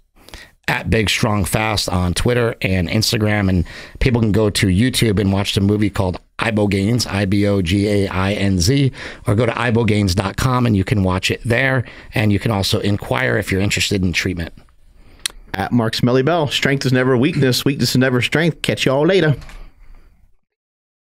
At Big Strong Fast on Twitter and Instagram, and people can go to YouTube and watch the movie called Ibogaines, Ibogainz, or go to ibogaines.com and you can watch it there, and you can also inquire if you're interested in treatment. At Mark Smelly Bell, strength is never weakness, weakness is never strength. Catch y'all later.